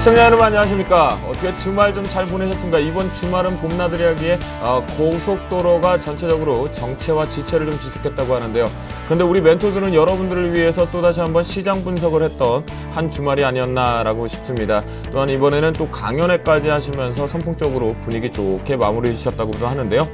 시청자 여러분 안녕하십니까. 어떻게 주말 좀 잘 보내셨습니까? 이번 주말은 봄나들이하기에 고속도로가 전체적으로 정체와 지체를 좀 지속했다고 하는데요. 그런데 우리 멘토들은 여러분들을 위해서 또다시 한번 시장 분석을 했던 한 주말이 아니었나라고 싶습니다. 또한 이번에는 또 강연회까지 하시면서 선풍적으로 분위기 좋게 마무리 주셨다고도 하는데요.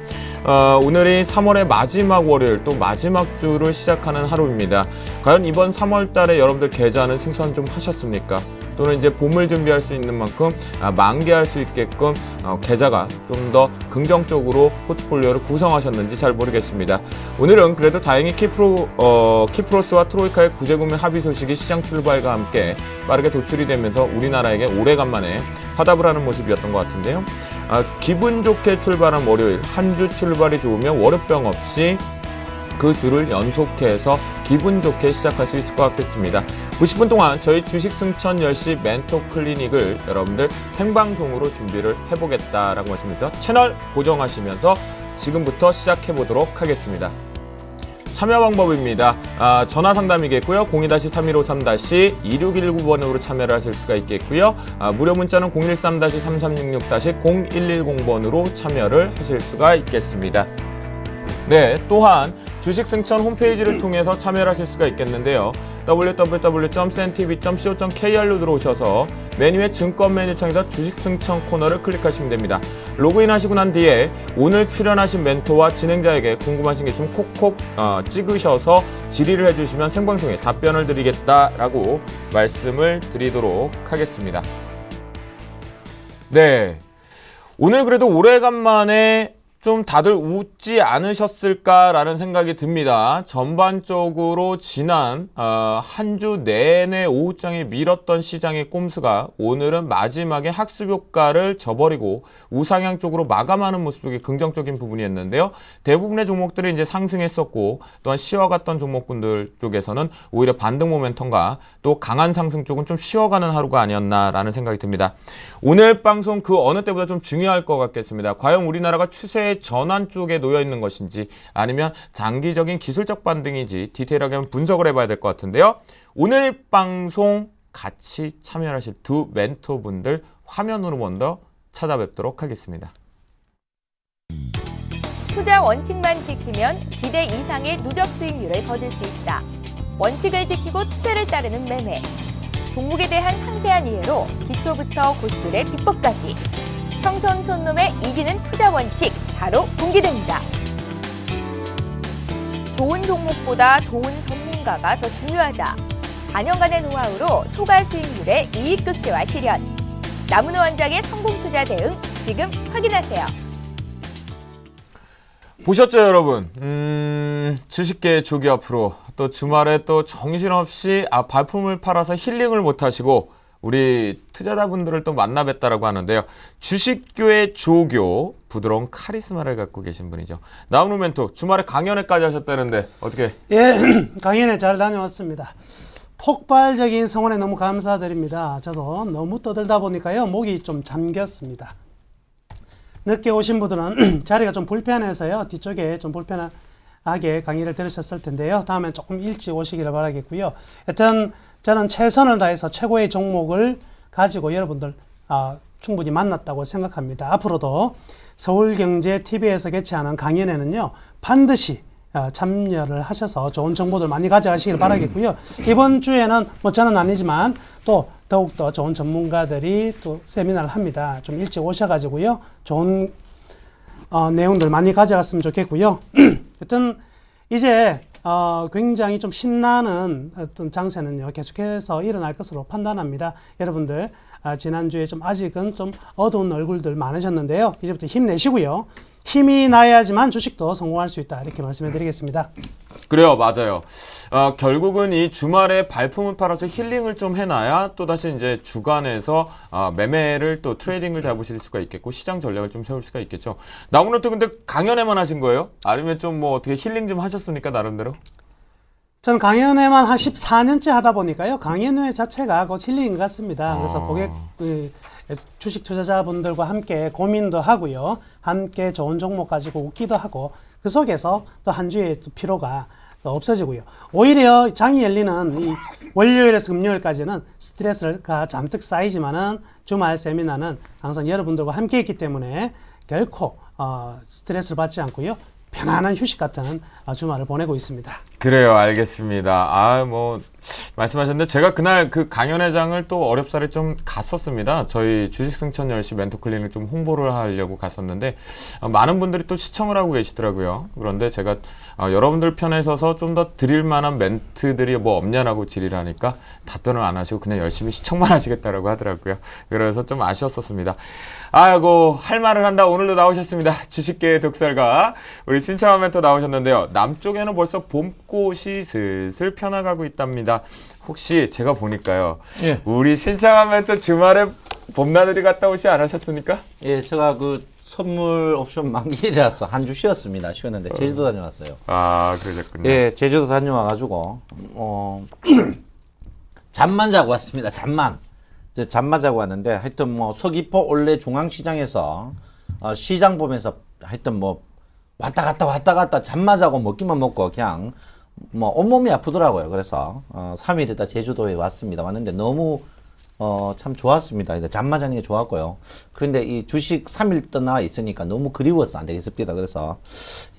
오늘이 3월의 마지막 월요일, 또 마지막 주를 시작하는 하루입니다. 과연 이번 3월 달에 여러분들 계좌는 승선 좀 하셨습니까? 또는 이제 봄을 준비할 수 있는 만큼 만개할 수 있게끔 계좌가 좀 더 긍정적으로 포트폴리오를 구성하셨는지 잘 모르겠습니다. 오늘은 그래도 다행히 키프로스와 트로이카의 구제금융 합의 소식이 시장 출발과 함께 빠르게 도출이 되면서 우리나라에게 오래간만에 화답을 하는 모습이었던 것 같은데요. 기분 좋게 출발한 월요일, 한 주 출발이 좋으면 월요병 없이 그 주를 연속해서 기분 좋게 시작할 수 있을 것 같겠습니다. 90분 동안 저희 주식 승천 10시 멘토 클리닉을 여러분들 생방송으로 준비를 해보겠다라고 말씀드렸죠. 채널 고정하시면서 지금부터 시작해보도록 하겠습니다. 참여 방법입니다. 전화 상담이겠고요. 02-3153-2619번으로 참여를 하실 수가 있겠고요. 무료 문자는 013-3366-0110번으로 참여를 하실 수가 있겠습니다. 네, 또한 주식승천 홈페이지를 통해서 참여를 하실 수가 있겠는데요. www.cntv.co.kr로 들어오셔서 메뉴의 증권 메뉴창에서 주식승천 코너를 클릭하시면 됩니다. 로그인하시고 난 뒤에 오늘 출연하신 멘토와 진행자에게 궁금하신 게 있으면 콕콕 찍으셔서 질의를 해주시면 생방송에 답변을 드리겠다라고 말씀을 드리도록 하겠습니다. 네, 오늘 그래도 오래간만에 좀 다들 웃지 않으셨을까라는 생각이 듭니다. 전반적으로 지난 한 주 내내 오후장에 밀었던 시장의 꼼수가 오늘은 마지막에 학습 효과를 저버리고 우상향 쪽으로 마감하는 모습이 긍정적인 부분이었는데요. 대부분의 종목들이 이제 상승했었고 또한 쉬어갔던 종목군들 쪽에서는 오히려 반등 모멘텀과 또 강한 상승 쪽은 좀 쉬어가는 하루가 아니었나라는 생각이 듭니다. 오늘 방송 그 어느 때보다 좀 중요할 것 같겠습니다. 과연 우리나라가 추세의 전환 쪽에 놓여 있는 것인지 아니면 단기적인 기술적 반등인지 디테일하게 한번 분석을 해봐야 될 것 같은데요. 오늘 방송 같이 참여하실 두 멘토분들 화면으로 먼저 찾아뵙도록 하겠습니다. 투자 원칙만 지키면 기대 이상의 누적 수익률을 거둘 수 있다. 원칙을 지키고 투자를 따르는 매매. 종목에 대한 상세한 이해로 기초부터 고수들의 비법까지. 청선촌놈의 이기는 투자 원칙 바로 공개됩니다. 좋은 종목보다 좋은 전문가가 더 중요하다. 4년간의 노하우로 초과 수익률의 이익 극대화 실현. 남은호 원장의 성공 투자 대응 지금 확인하세요. 보셨죠, 여러분? 주식계 조기 앞으로 또 주말에 또 정신없이 발품을 팔아서 힐링을 못 하시고 우리 투자자분들을 또 만나 뵀다라고 하는데요. 주식교의 조교, 부드러운 카리스마를 갖고 계신 분이죠. 나훈우 멘토, 주말에 강연회까지 하셨다는데 어떻게? 예, 강연회 잘 다녀왔습니다. 폭발적인 성원에 너무 감사드립니다. 저도 너무 떠들다 보니까요, 목이 좀 잠겼습니다. 늦게 오신 분들은 자리가 좀 불편해서요, 뒤쪽에 좀 불편하게 강의를 들으셨을 텐데요. 다음엔 조금 일찍 오시기를 바라겠고요. 하여튼 저는 최선을 다해서 최고의 종목을 가지고 여러분들 충분히 만났다고 생각합니다. 앞으로도 서울경제TV에서 개최하는 강연회는요, 반드시 참여를 하셔서 좋은 정보들 많이 가져가시길 바라겠고요. 이번 주에는 뭐 저는 아니지만 또 더욱더 좋은 전문가들이 또 세미나를 합니다. 좀 일찍 오셔가지고요, 좋은 내용들 많이 가져갔으면 좋겠고요. 하여튼 이제 굉장히 좀 신나는 어떤 장세는요, 계속해서 일어날 것으로 판단합니다. 여러분들 지난주에 좀 아직은 좀 어두운 얼굴들 많으셨는데요. 이제부터 힘내시고요. 힘이 나야지만 주식도 성공할 수 있다, 이렇게 말씀해 드리겠습니다. 그래요, 맞아요. 결국은 이 주말에 발품을 팔아서 힐링을 좀 해놔야 또다시 이제 주간에서 매매를 또 트레이딩을 잡으실 수가 있겠고 시장 전략을 좀 세울 수가 있겠죠. 나무는 또 근데 강연회만 하신 거예요? 아니면 좀 뭐 어떻게 힐링 좀 하셨습니까, 나름대로? 저는 강연회만 한 14년째 하다 보니까요, 강연회 자체가 곧 힐링인 것 같습니다. 그래서 주식 투자자분들과 함께 고민도 하고요, 함께 좋은 종목 가지고 웃기도 하고, 그 속에서 또 한 주의 또 피로가 없어지고요. 오히려 장이 열리는 이 월요일에서 금요일까지는 스트레스가 잔뜩 쌓이지만은 주말 세미나는 항상 여러분들과 함께 있기 때문에 결코 스트레스를 받지 않고요. 편안한 휴식 같은 주말을 보내고 있습니다. 그래요, 알겠습니다. 뭐 말씀하셨는데 제가 그날 그 강연회장을 또 어렵사리 좀 갔었습니다. 저희 주식승천 10시 멘토클리닉 좀 홍보를 하려고 갔었는데 많은 분들이 또 시청을 하고 계시더라고요. 그런데 제가 여러분들 편에 서서 좀 더 드릴 만한 멘트들이 뭐 없냐라고 질의하니까 답변을 안 하시고 그냥 열심히 시청만 하시겠다라고 하더라고요. 그래서 좀 아쉬웠었습니다. 아이고, 할 말을 한다. 오늘도 나오셨습니다. 주식계의 독설가 우리 신창환 멘토 나오셨는데요. 남쪽에는 벌써 봄꽃이 슬슬 펴나가고 있답니다. 혹시 제가 보니까요. 예. 우리 신창환 멘토 주말에 봄나들이 갔다 오시 않으셨습니까? 예, 제가 그 선물 옵션 만기라서 한 주 쉬었습니다. 쉬었는데 제주도 다녀왔어요. 아, 그러셨군요. 예, 제주도 다녀와가지고 잠만 자고 왔습니다. 잠만 자고 왔는데 하여튼 뭐 서귀포 올레 중앙시장에서 시장 보면서 하여튼 뭐 왔다 갔다 잠만 자고 먹기만 먹고 그냥 뭐 온몸이 아프더라고요. 그래서 3일 있다 제주도에 왔습니다. 왔는데 너무 참 좋았습니다. 잠만 자는 게 좋았고요. 그런데 이 주식 3일 떠나 있으니까 너무 그리워서 안 되겠습니다. 그래서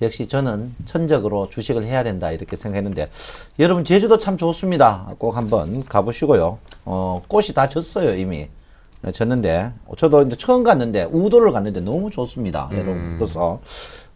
역시 저는 천적으로 주식을 해야 된다 이렇게 생각했는데 여러분 제주도 참 좋습니다. 꼭 한번 가보시고요. 꽃이 다 졌어요 이미. 졌는데 저도 이제 처음 갔는데 우도를 갔는데 너무 좋습니다. 여러분 그래서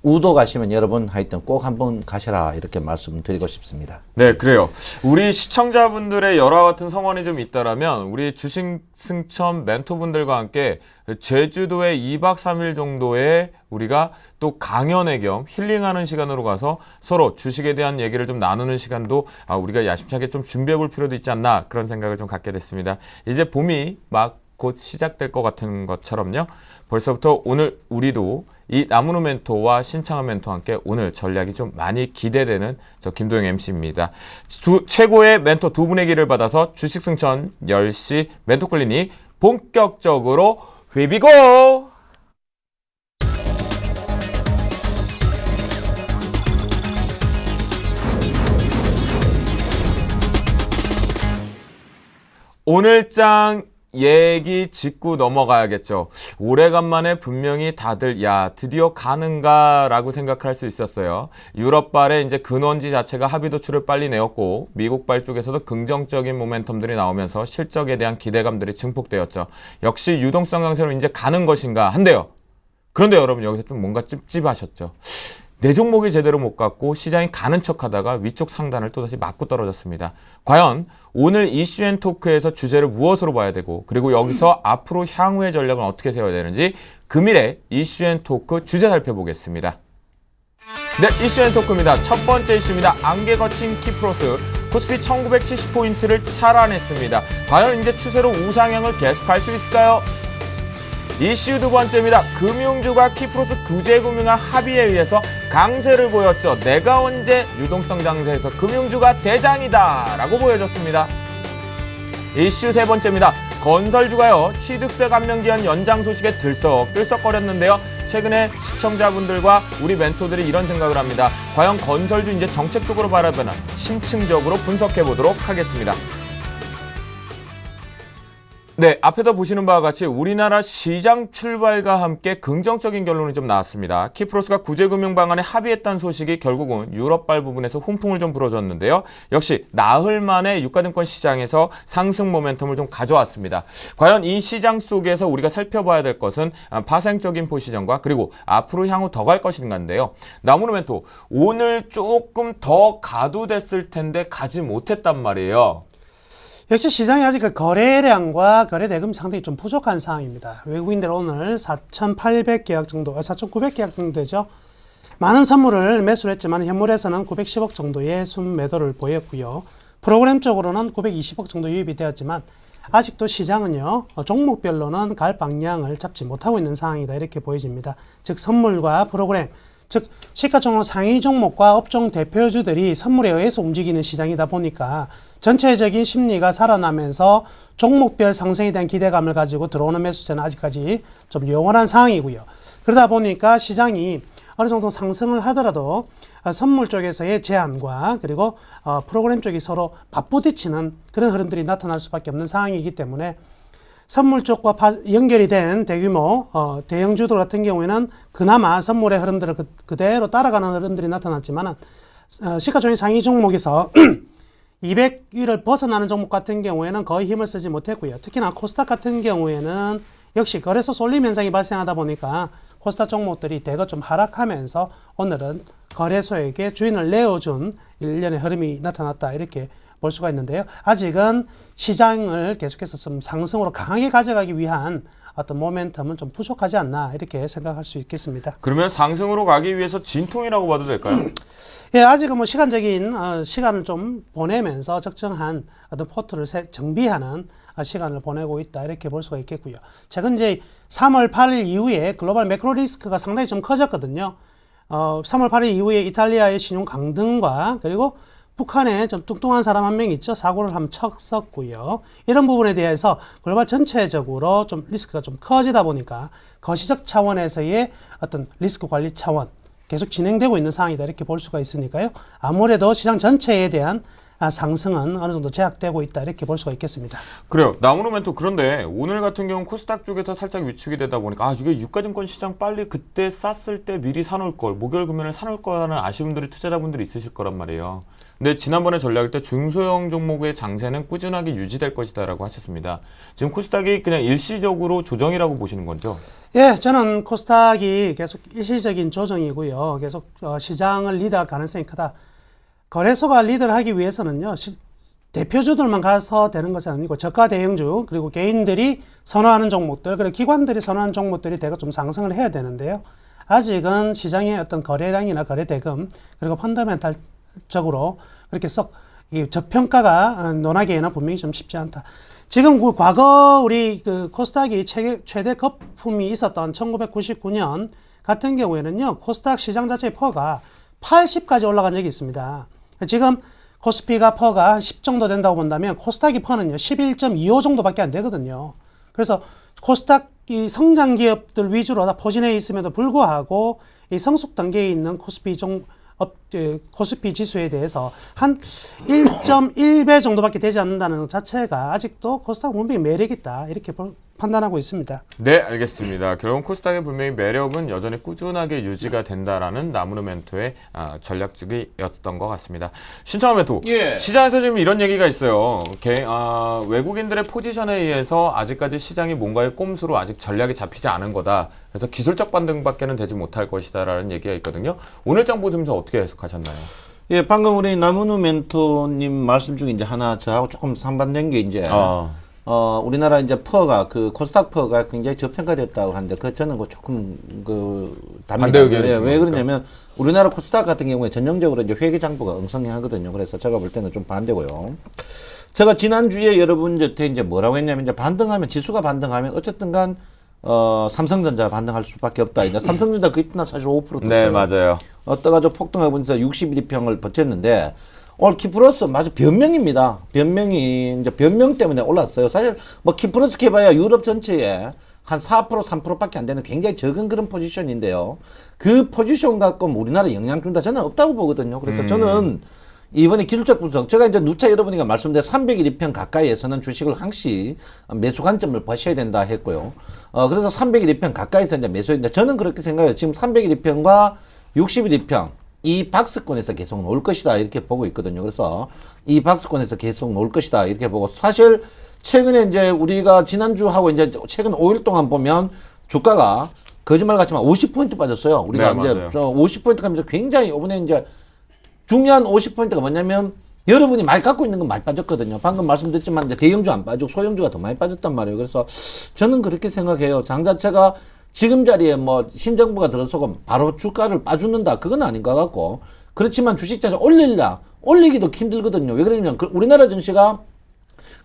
우도 가시면 여러분 하여튼 꼭 한번 가셔라 이렇게 말씀드리고 싶습니다. 네, 그래요. 우리 시청자분들의 열화 같은 성원이 좀 있다라면 우리 주식승천 멘토분들과 함께 제주도에 2박 3일 정도의 우리가 또 강연회 겸 힐링하는 시간으로 가서 서로 주식에 대한 얘기를 좀 나누는 시간도 우리가 야심차게 좀 준비해 볼 필요도 있지 않나 그런 생각을 좀 갖게 됐습니다. 이제 봄이 막 곧 시작될 것 같은 것처럼요. 벌써부터 오늘 우리도 이 나무노 멘토와 신창환 멘토와 함께 오늘 전략이 좀 많이 기대되는 저 김도영 MC입니다. 최고의 멘토 두 분의 길을 받아서 주식승천 10시 멘토클리닉 본격적으로 회비고! 오늘장 얘기 짚고 넘어가야겠죠. 오래간만에 분명히 다들 드디어 가는가 라고 생각할 수 있었어요. 유럽발의 이제 근원지 자체가 합의 도출을 빨리 내었고 미국발 쪽에서도 긍정적인 모멘텀들이 나오면서 실적에 대한 기대감들이 증폭되었죠. 역시 유동성 강세로 이제 가는 것인가 한데요. 그런데 여러분 여기서 좀 뭔가 찝찝하셨죠. 내 종목이 제대로 못 갔고 시장이 가는 척하다가 위쪽 상단을 또다시 맞고 떨어졌습니다. 과연 오늘 이슈앤토크에서 주제를 무엇으로 봐야 되고 그리고 여기서 앞으로 향후의 전략은 어떻게 세워야 되는지 금일의 이슈앤토크 주제 살펴보겠습니다. 네, 이슈앤토크입니다. 첫 번째 이슈입니다. 안개 거친 키프로스 코스피 1970포인트를 탈환했습니다. 과연 이제 추세로 우상향을 계속할 수 있을까요? 이슈 두 번째입니다. 금융주가 키프로스 구제금융화 합의에 의해서 강세를 보였죠. 내가 언제 유동성 장세에서 금융주가 대장이다 라고 보여졌습니다. 이슈 세 번째입니다. 건설주가요. 취득세 감면 기한 연장 소식에 들썩들썩거렸는데요. 최근에 시청자분들과 우리 멘토들이 이런 생각을 합니다. 과연 건설주 이제 정책적으로 바라보나 심층적으로 분석해 보도록 하겠습니다. 네, 앞에다 보시는 바와 같이 우리나라 시장 출발과 함께 긍정적인 결론이 좀 나왔습니다. 키프로스가 구제금융 방안에 합의했다는 소식이 결국은 유럽발 부분에서 훈풍을 좀 불어줬는데요. 역시 나흘 만에 유가증권 시장에서 상승 모멘텀을 좀 가져왔습니다. 과연 이 시장 속에서 우리가 살펴봐야 될 것은 파생적인 포지션과 그리고 앞으로 향후 더 갈 것인가인데요. 나무노 멘토, 오늘 조금 더 가도 됐을 텐데 가지 못했단 말이에요. 역시 시장이 아직 그 거래량과 거래대금 상당히 좀 부족한 상황입니다. 외국인들 오늘 4,800계약 정도, 4,900계약 정도 되죠. 많은 선물을 매수를 했지만 현물에서는 910억 정도의 순매도를 보였고요. 프로그램 쪽으로는 920억 정도 유입이 되었지만 아직도 시장은요, 종목별로는 갈 방향을 잡지 못하고 있는 상황이다 이렇게 보여집니다. 즉 선물과 프로그램, 즉 시가총액 상위 종목과 업종 대표주들이 선물에 의해서 움직이는 시장이다 보니까 전체적인 심리가 살아나면서 종목별 상승에 대한 기대감을 가지고 들어오는 매수세는 아직까지 좀 영원한 상황이고요. 그러다 보니까 시장이 어느 정도 상승을 하더라도 선물 쪽에서의 제한과 그리고 프로그램 쪽이 서로 맞부딪히는 그런 흐름들이 나타날 수밖에 없는 상황이기 때문에 선물 쪽과 연결이 된 대규모 대형주들 같은 경우에는 그나마 선물의 흐름들을 그대로 따라가는 흐름들이 나타났지만 시가총액 상위 종목에서 200위를 벗어나는 종목 같은 경우에는 거의 힘을 쓰지 못했고요. 특히나 코스닥 같은 경우에는 역시 거래소 쏠림 현상이 발생하다 보니까 코스닥 종목들이 대거 좀 하락하면서 오늘은 거래소에게 주인을 내어준 일련의 흐름이 나타났다 이렇게 볼 수가 있는데요. 아직은 시장을 계속해서 좀 상승으로 강하게 가져가기 위한 어떤 모멘텀은 좀 부족하지 않나 이렇게 생각할 수 있겠습니다. 그러면 상승으로 가기 위해서 진통이라고 봐도 될까요? 예, 아직은 뭐 시간적인 시간을 좀 보내면서 적정한 어떤 포트를 정비하는 시간을 보내고 있다 이렇게 볼 수가 있겠고요. 최근 이제 3월 8일 이후에 글로벌 매크로 리스크가 상당히 좀 커졌거든요. 3월 8일 이후에 이탈리아의 신용 강등과 그리고 북한에 좀 뚱뚱한 사람 한 명 있죠. 사고를 한번 쳤었고요. 이런 부분에 대해서 글로벌 전체적으로 좀 리스크가 좀 커지다 보니까 거시적 차원에서의 어떤 리스크 관리 차원 계속 진행되고 있는 상황이다 이렇게 볼 수가 있으니까요. 아무래도 시장 전체에 대한 상승은 어느 정도 제약되고 있다 이렇게 볼 수가 있겠습니다. 그래요. 나무노멘토 그런데 오늘 같은 경우는 코스닥 쪽에서 살짝 위축이 되다 보니까 이게 유가증권 시장 빨리 그때 쌌을 때 미리 사놓을 걸 목요일 금요일에 사놓을 거라는 아쉬움들이 투자자분들이 있으실 거란 말이에요. 근데 지난번에 전략일 때 중소형 종목의 장세는 꾸준하게 유지될 것이다라고 하셨습니다. 지금 코스닥이 그냥 일시적으로 조정이라고 보시는 거죠? 예, 저는 코스닥이 계속 일시적인 조정이고요. 계속 시장을 리드할 가능성이 크다. 거래소가 리드를 하기 위해서는요. 대표주들만 가서 되는 것이 아니고 저가 대형주 그리고 개인들이 선호하는 종목들 그리고 기관들이 선호하는 종목들이 대거 좀 상승을 해야 되는데요. 아직은 시장의 어떤 거래량이나 거래 대금 그리고 펀더멘탈적으로 그렇게 썩 저평가가 논하기에는 분명히 좀 쉽지 않다. 지금 과거 우리 코스닥이 최대 거품이 있었던 1999년 같은 경우에는요. 코스닥 시장 자체의 퍼가 80까지 올라간 적이 있습니다. 지금 코스피가 퍼가 10 정도 된다고 본다면 코스닥이 퍼는요 11.25 정도밖에 안 되거든요. 그래서 코스닥 이 성장 기업들 위주로 다 포진해 있음에도 불구하고 이 성숙 단계에 있는 코스피 지수에 대해서 한 1.1배 정도밖에 되지 않는다는 것 자체가 아직도 코스닥 분명히 매력 있다 이렇게 판단하고 있습니다. 네, 알겠습니다. 결국 코스닥의 분명히 매력은 여전히 꾸준하게 유지가 된다라는 나무노멘토의 전략적이었던 것 같습니다. 신창원 멘토, 예. 시장에서 지금 이런 얘기가 있어요. 외국인들의 포지션에 의해서 아직까지 시장이 뭔가의 꼼수로 아직 전략이 잡히지 않은 거다. 그래서 기술적 반등밖에는 되지 못할 것이다라는 얘기가 있거든요. 오늘 장 보시면서 어떻게 해석하셨나요? 예, 방금 우리 나무누 멘토님 말씀 중에 이제 하나 저하고 조금 상반된 게 이제 우리나라 이제 퍼가 코스닥 퍼가 굉장히 저평가됐다고 하는데 저는 조금 반대 의견이 예, 왜 그러냐면 우리나라 코스닥 같은 경우에 전형적으로 이제 회계 장부가 엉성하거든요. 그래서 제가 볼 때는 좀 반대고요. 제가 지난주에 여러분 곁에 이제 뭐라고 했냐면 이제 반등하면 지수가 반등하면 어쨌든 간 삼성전자 반등할 수밖에 없다. 이제 삼성전자 그 이튿날 사실 5% 떴어요. 네, 맞아요. 떠가지고 폭등하고 있어서 61평을 버텼는데 오늘 키플러스 마저 변명입니다. 변명이 이제 변명 때문에 올랐어요. 사실 뭐 키플러스 해봐야 유럽 전체에 한 4% 3%밖에 안 되는 굉장히 적은 그런 포지션인데요. 그 포지션 갖고 우리나라에 영향 준다 저는 없다고 보거든요. 그래서 저는 이번에 기술적 분석 제가 이제 누차 여러분이가 말씀드린 301편 가까이에서는 주식을 항시 매수 관점을 보셔야 된다 했고요. 그래서 301편 가까이서 이제 매수했는데 저는 그렇게 생각해요. 지금 301편 61편 이 박스권에서 계속 놓을 것이다 이렇게 보고 있거든요. 그래서 이 박스권에서 계속 놓을 것이다 이렇게 보고 사실 최근에 이제 우리가 지난주하고 이제 최근 5일 동안 보면 주가가 거짓말 같지만 50포인트 빠졌어요. 우리가 네, 이제 맞아요. 50포인트 가면서 굉장히 이번에 이제 중요한 50포인트가 뭐냐면 여러분이 많이 갖고 있는 건 많이 빠졌거든요. 방금 말씀드렸지만 이제 대형주 안 빠지고 소형주가 더 많이 빠졌단 말이에요. 그래서 저는 그렇게 생각해요. 장 자체가 지금 자리에 뭐 신정부가 들어서고 바로 주가를 빠주는다 그건 아닌 것 같고 그렇지만 주식 자체 올리기도 힘들거든요. 왜 그러냐면 우리나라 증시가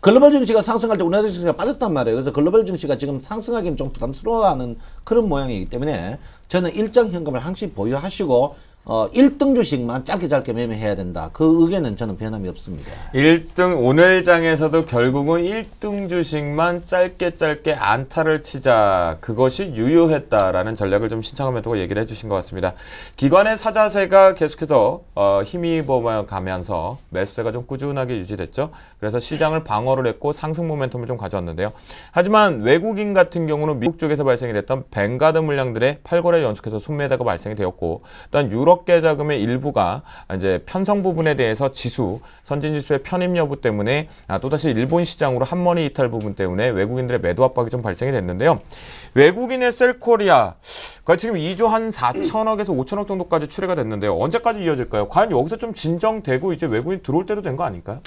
글로벌 증시가 상승할 때 우리나라 증시가 빠졌단 말이에요. 그래서 글로벌 증시가 지금 상승하기는 좀 부담스러워하는 그런 모양이기 때문에 저는 일정 현금을 항시 보유하시고 1등 주식만 짧게 매매해야 된다. 그 의견은 저는 변함이 없습니다. 1등 오늘 장에서도 결국은 1등 주식만 짧게 안타를 치자, 그것이 유효했다라는 전략을 좀 신창원 얘기를 해주신 것 같습니다. 기관의 사자세가 계속해서 힘입어 가면서 매수세가 좀 꾸준하게 유지됐죠. 그래서 시장을 방어를 했고 상승 모멘텀을 좀 가져왔는데요. 하지만 외국인 같은 경우는 미국 쪽에서 발생이 됐던 뱅가드 물량들의 8거래 연속해서 순매도가 발생이 되었고, 또한 유럽 계자금의 일부가 이제 편성 부분에 대해서 선진지수의 편입 여부 때문에 또다시 일본 시장으로 한머니 이탈 부분 때문에 외국인들의 매도 압박이 좀 발생이 됐는데요. 외국인의 셀코리아가 지금 2조 한 4천억에서 5천억 정도까지 추례가 됐는데요. 언제까지 이어질까요? 과연 여기서 좀 진정되고 이제 외국인 들어올 때도 된 거 아닐까요?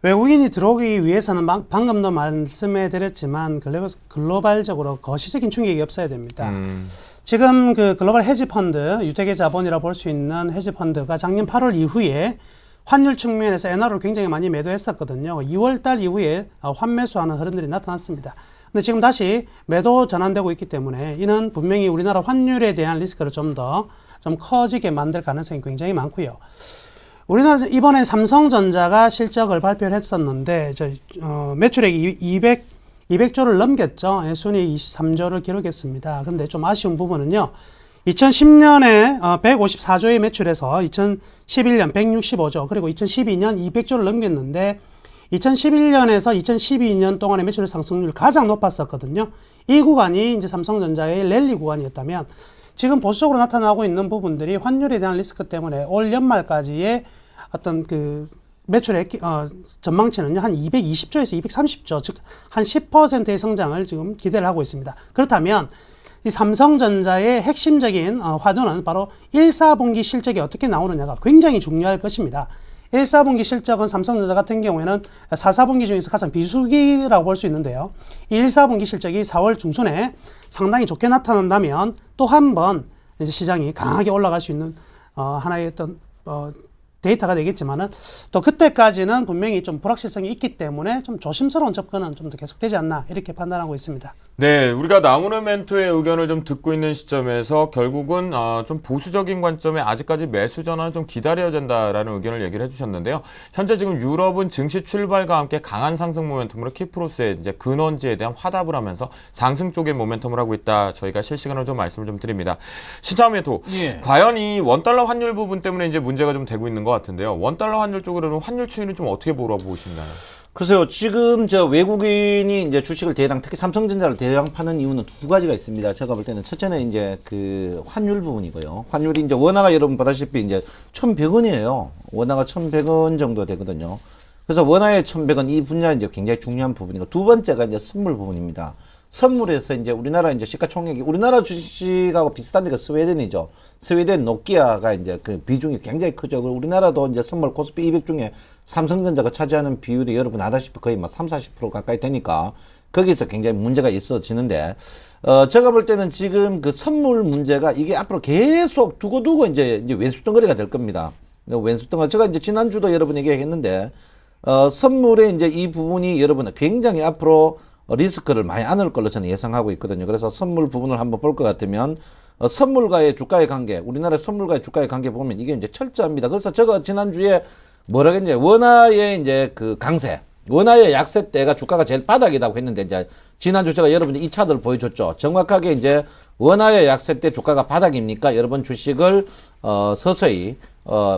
외국인이 들어오기 위해서는 방금도 말씀해 드렸지만 글로벌적으로 거시적인 충격이 없어야 됩니다. 지금 그 글로벌 헤지 펀드, 유teg의 자본이라 볼 수 있는 헤지 펀드가 작년 8월 이후에 환율 측면에서 엔화를 굉장히 많이 매도했었거든요. 2월 달 이후에 환매수하는 흐름들이 나타났습니다. 근데 지금 다시 매도 전환되고 있기 때문에 이는 분명히 우리나라 환율에 대한 리스크를 좀 커지게 만들 가능성이 굉장히 많고요. 우리나라 이번에 삼성전자가 실적을 발표를 했었는데 매출액이 200조를 넘겼죠. 순이익 23조를 기록했습니다. 근데 좀 아쉬운 부분은요. 2010년에 154조의 매출에서 2011년 165조, 그리고 2012년 200조를 넘겼는데 2011년에서 2012년 동안의 매출 상승률이 가장 높았었거든요. 이 구간이 이제 삼성전자의 랠리 구간이었다면 지금 보수적으로 나타나고 있는 부분들이 환율에 대한 리스크 때문에 올 연말까지의 어떤 그 매출의 전망치는요, 한 220조에서 230조, 즉 한 10%의 성장을 지금 기대를 하고 있습니다. 그렇다면 이 삼성전자의 핵심적인 화두는 바로 1, 4분기 실적이 어떻게 나오느냐가 굉장히 중요할 것입니다. 1, 4분기 실적은 삼성전자 같은 경우에는 4, 4분기 중에서 가장 비수기라고 볼 수 있는데요. 1, 4분기 실적이 4월 중순에 상당히 좋게 나타난다면 또 한 번 이제 시장이 강하게 올라갈 수 있는 하나의 어떤 데이터가 되겠지만은 또 그때까지는 분명히 좀 불확실성이 있기 때문에 좀 조심스러운 접근은 좀 더 계속되지 않나 이렇게 판단하고 있습니다. 네, 우리가 나무는 멘토의 의견을 좀 듣고 있는 시점에서 결국은 좀 보수적인 관점에 아직까지 매수 전환을 좀 기다려야 된다라는 의견을 얘기를 해주셨는데요. 현재 지금 유럽은 증시 출발과 함께 강한 상승 모멘텀으로 키프로스의 이제 근원지에 대한 화답을 하면서 상승 쪽의 모멘텀을 하고 있다. 저희가 실시간으로 좀 말씀을 좀 드립니다. 시장 멘토, 과연 이 원달러 환율 부분 때문에 이제 문제가 좀 되고 있는 것 같은데요. 원달러 환율 쪽으로는 환율 추이는 좀 어떻게 보시나요? 글쎄요, 지금 외국인이 이제 주식을 대량, 특히 삼성전자를 대량 파는 이유는 두 가지가 있습니다. 제가 볼 때는 첫째는 이제 그 환율 부분이고요. 환율이 이제 원화가 여러분 보다시피 이제 1,100원이에요. 원화가 1,100원 정도 되거든요. 그래서 원화의 1,100원 이 분야 이제 굉장히 중요한 부분이고, 두 번째가 이제 선물 부분입니다. 선물에서 이제 우리나라 이제 시가총액이 우리나라 주식하고 비슷한 데가 스웨덴이죠. 스웨덴 노키아가 이제 그 비중이 굉장히 크죠. 우리나라도 이제 선물 코스피 200 중에 삼성전자가 차지하는 비율이 여러분 아다시피 거의 막 30-40% 가까이 되니까 거기서 굉장히 문제가 있어지는데, 제가 볼 때는 지금 그 선물 문제가 이게 앞으로 계속 두고두고 이제 왼수덩어리가 될 겁니다. 왼수덩어리. 제가 이제 지난주도 여러분에게 했는데, 선물의 이제 이 부분이 여러분 굉장히 앞으로 리스크를 많이 안을 걸로 저는 예상하고 있거든요. 그래서 선물 부분을 한번 볼 것 같으면 선물과의 주가의 관계, 우리나라 선물과의 주가의 관계 보면 이게 이제 철저합니다. 그래서 제가 지난주에 뭐라 그랬냐, 원화의 이제 그 강세, 원화의 약세 때가 주가가 제일 바닥이라고 했는데, 이제 지난주 제가 여러분들 이 차트를 보여줬죠. 정확하게 이제 원화의 약세 때 주가가 바닥입니까? 여러분 주식을 서서히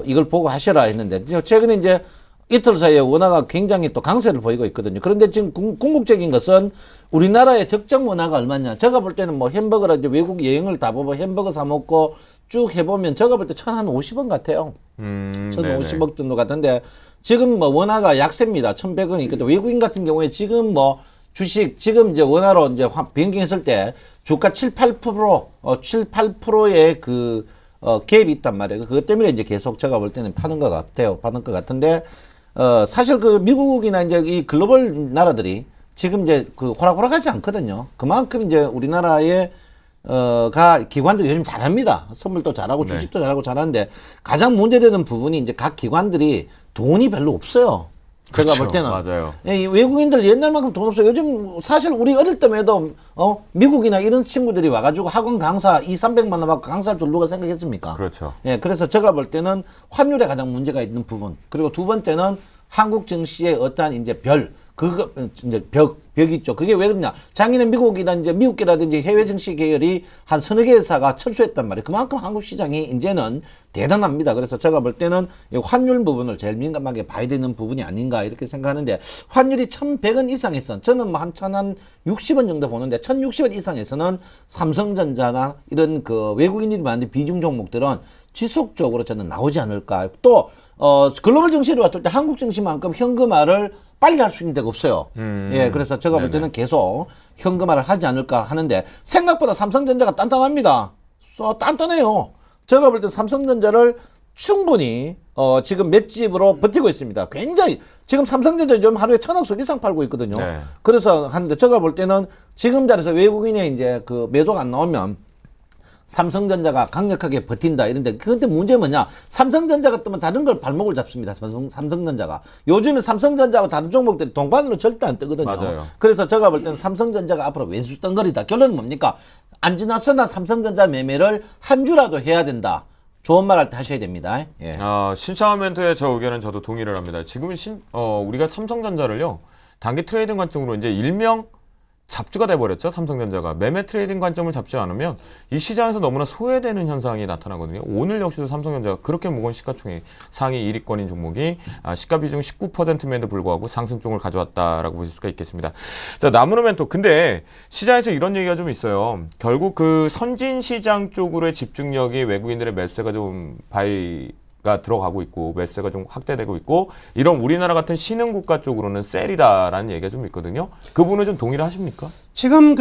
이걸 보고 하셔라 했는데, 최근에 이제 이틀 사이에 원화가 굉장히 또 강세를 보이고 있거든요. 그런데 지금 궁극적인 것은 우리나라의 적정 원화가 얼마냐. 제가 볼 때는 뭐 햄버거라 이제 외국 여행을 다 보고 햄버거 사 먹고 쭉 해보면 제가 볼 때 1,050원 같아요. 1,050억 정도 같은데 지금 뭐 원화가 약세입니다. 1,100원이. 근데 외국인 같은 경우에 지금 뭐 주식 지금 이제 원화로 이제 변경했을 때 주가 7, 8%의 그 갭이 있단 말이에요. 그것 때문에 이제 계속 제가 볼 때는 파는 것 같아요. 파는 것 같은데 사실 그 미국이나 이제 이 글로벌 나라들이 지금 이제 그 호락호락하지 않거든요. 그만큼 이제 우리나라의 기관들이 요즘 잘합니다. 선물도 잘하고 주식도 잘하고 잘하는데 가장 문제되는 부분이 이제 각 기관들이 돈이 별로 없어요. 제가 그쵸, 볼 때는. 맞아요. 이 외국인들 옛날만큼 돈 없어요. 요즘 사실 우리 어릴 때만 해도 미국이나 이런 친구들이 와가지고 학원 강사 200~300만 원 받고 강사할 줄 누가 생각했습니까? 그렇죠. 예, 그래서 제가 볼 때는 환율에 가장 문제가 있는 부분. 그리고 두 번째는 한국 증시의 어떠한 이제 그거 이제 벽 있죠. 그게 왜 그러냐? 작년에 미국이나 이제 미국계라든지 해외 증시 계열이 한 서너 개 회사가 철수했단 말이에요. 그만큼 한국 시장이 이제는 대단합니다. 그래서 제가 볼 때는 이 환율 부분을 제일 민감하게 봐야 되는 부분이 아닌가 이렇게 생각하는데, 환율이 1,100원 이상에선 저는 뭐 한 1,060원 정도 보는데 1,060원 이상에서는 삼성전자나 이런 그 외국인들이 많은 비중 종목들은 지속적으로 저는 나오지 않을까. 또 글로벌 증시를 봤을 때 한국 증시만큼 현금화를 빨리 할 수 있는 데가 없어요. 예, 그래서 제가 볼 때는 계속 현금화를 하지 않을까 하는데, 생각보다 삼성전자가 단단합니다. 단단해요. 제가 볼 때 삼성전자를 충분히 지금 맷집으로 버티고 있습니다. 굉장히 지금 삼성전자 요즘 하루에 1,000억씩 이상 팔고 있거든요. 네. 그래서 하는데 제가 볼 때는 지금 자리에서 외국인의 이제 그 매도가 안 나오면 삼성전자가 강력하게 버틴다 이런데, 그런데 문제 뭐냐? 삼성전자가 뜨면 다른 걸 발목을 잡습니다. 삼성전자가 요즘에 삼성전자하고 다른 종목들이 동반으로 절대 안 뜨거든요. 맞아요. 그래서 제가 볼 때는 삼성전자가 앞으로 왼수 덩거리다. 결론은 뭡니까? 안 지나서나 삼성전자 매매를 한 주라도 해야 된다. 좋은 말 할 때 하셔야 됩니다. 예. 신차원 멘토의 저 의견은 저도 동의를 합니다. 지금은 우리가 삼성전자를요, 단기 트레이딩 관점으로 이제 일명 잡주가 돼버렸죠. 삼성전자가 매매 트레이딩 관점을 잡지 않으면 이 시장에서 너무나 소외되는 현상이 나타나거든요. 오늘 역시도 삼성전자가 그렇게 무거운 시가총액 상위 1위권인 종목이 시가 비중 19%임에도 불구하고 상승종을 가져왔다라고 보실 수가 있겠습니다. 자, 나무노 멘토. 근데 시장에서 이런 얘기가 좀 있어요. 결국 그 선진 시장 쪽으로의 집중력이 외국인들의 매수세가 좀 가 들어가고 있고 매수세가 좀 확대되고 있고, 이런 우리나라 같은 신흥 국가 쪽으로는 셀이다라는 얘기가 좀 있거든요. 그 부분은 좀 동의를 하십니까? 지금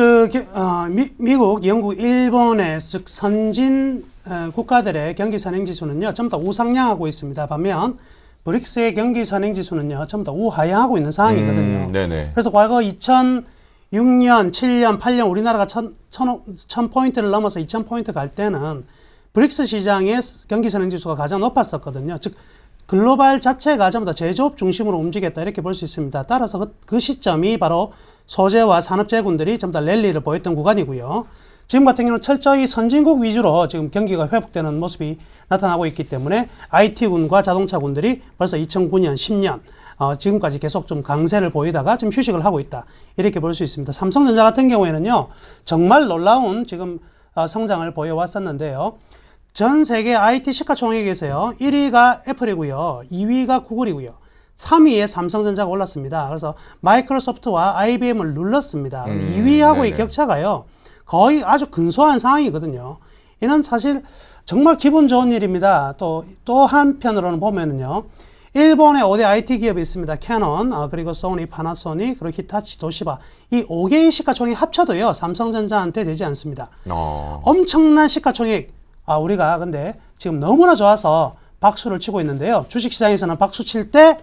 미국, 영국, 일본의 즉 선진 국가들의 경기 선행 지수는요 전부 다 우상향하고 있습니다. 반면 브릭스의 경기 선행 지수는요 전부 다 우하향하고 있는 상황이거든요. 네네. 그래서 과거 2006년, 7년, 8년 우리나라가 1,000포인트를 넘어서 2,000포인트 갈 때는 브릭스 시장의 경기 선행 지수가 가장 높았었거든요. 즉 글로벌 자체가 전부 다 제조업 중심으로 움직였다 이렇게 볼 수 있습니다. 따라서 그 시점이 바로 소재와 산업재군들이 전부 다 랠리를 보였던 구간이고요. 지금 같은 경우는 철저히 선진국 위주로 지금 경기가 회복되는 모습이 나타나고 있기 때문에 IT군과 자동차군들이 벌써 2009년, 10년 지금까지 계속 좀 강세를 보이다가 좀 휴식을 하고 있다 이렇게 볼 수 있습니다. 삼성전자 같은 경우에는요 정말 놀라운 지금 성장을 보여왔었는데요. 전 세계 IT 시가총액에서요 1위가 애플이고요, 2위가 구글이고요, 3위에 삼성전자가 올랐습니다. 그래서 마이크로소프트와 IBM을 눌렀습니다. 2위하고의 격차가요 거의 아주 근소한 상황이거든요. 이는 사실 정말 기분 좋은 일입니다. 또 한편으로는 보면은요, 일본의 5대 IT 기업이 있습니다. 캐논, 그리고 소니, 파나소닉, 그리고 히타치, 도시바. 이 5개의 시가총액 합쳐도요 삼성전자한테 되지 않습니다. 엄청난 시가총액. 우리가 근데 지금 너무나 좋아서 박수를 치고 있는데요. 주식시장에서는 박수 칠 때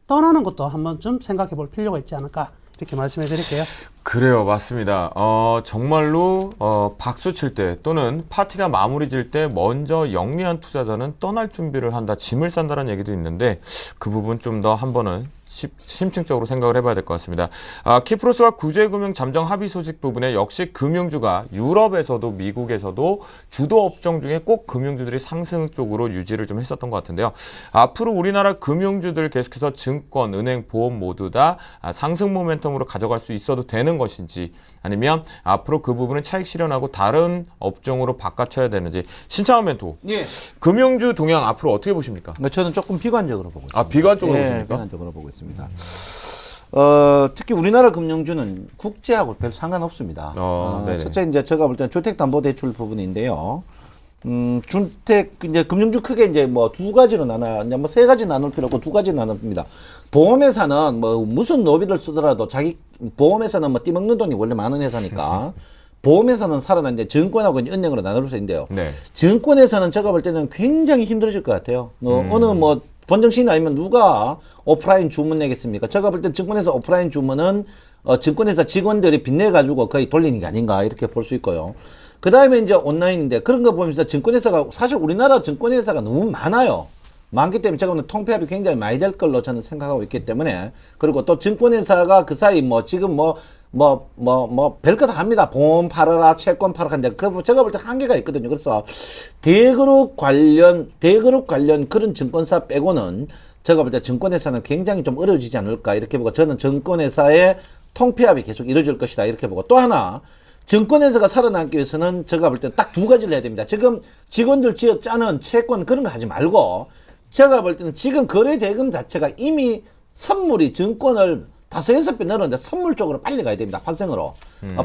떠나는 것도 한번 좀 생각해 볼 필요가 있지 않을까 이렇게 말씀해 드릴게요. 그래요, 맞습니다. 정말로 박수 칠 때 또는 파티가 마무리 질 때 먼저 영리한 투자자는 떠날 준비를 한다, 짐을 싼다는 얘기도 있는데 그 부분 좀 더 한 번은 심층적으로 생각을 해봐야 될 것 같습니다. 키프로스와 구제금융 잠정 합의 소식 부분에 역시 금융주가 유럽에서도 미국에서도 주도 업종 중에 꼭 금융주들이 상승 쪽으로 유지를 좀 했었던 것 같은데요. 앞으로 우리나라 금융주들 계속해서 증권, 은행, 보험 모두 다 상승 모멘텀으로 가져갈 수 있어도 되는 것인지, 아니면 앞으로 그 부분은 차익 실현하고 다른 업종으로 바꿔쳐야 되는지. 신창원 멘토, 예. 금융주 동향 앞으로 어떻게 보십니까? 저는 조금 비관적으로 보고 있습니다. 비관적으로 예, 보십니까? 비관적으로 보고 있습니다. 특히 우리나라 금융주는 국제하고 별 상관없습니다. 첫째 이제 제가 볼 때는 주택담보대출 부분인데요. 주택 이제 금융주 크게 이제 뭐 두 가지로 나눠, 이제 뭐 세 가지 나눌 필요 없고 두 가지 나눕니다. 보험회사는 뭐 무슨 노비를 쓰더라도 자기 보험회사는 뭐 띠먹는 돈이 원래 많은 회사니까. 보험회사는 살아나는데 증권하고 이제 은행으로 나눌 수 있는데요. 네. 증권회사는 제가 볼 때는 굉장히 힘들어질 것 같아요. 어느 뭐 본정신이 아니면 누가 오프라인 주문 내겠습니까? 제가 볼 때 증권회사 오프라인 주문은 증권회사 직원들이 빚내가지고 거의 돌리는 게 아닌가 이렇게 볼 수 있고요. 그 다음에 이제 온라인인데 그런 거 보면서 증권회사가 사실 우리나라 증권회사가 너무 많아요. 많기 때문에 제가 보는 통폐합이 굉장히 많이 될 걸로 저는 생각하고 있기 때문에 그리고 또 증권회사가 그 사이 뭐 지금 별거 다 합니다. 보험 팔아라, 채권 팔아라 하는데 그 제가 볼 때 한계가 있거든요. 그래서 대그룹 관련 그런 증권사 빼고는 제가 볼 때 증권회사는 굉장히 좀 어려워지지 않을까 이렇게 보고 저는 증권회사의 통폐합이 계속 이루어질 것이다 이렇게 보고 또 하나 증권회사가 살아남기 위해서는 제가 볼 때 딱 두 가지를 해야 됩니다. 지금 직원들 쥐어 짜는 채권 그런 거 하지 말고 제가 볼 때는 지금 거래 대금 자체가 이미 선물이 증권을 5-6배 늘었는데 선물 쪽으로 빨리 가야 됩니다. 파생으로.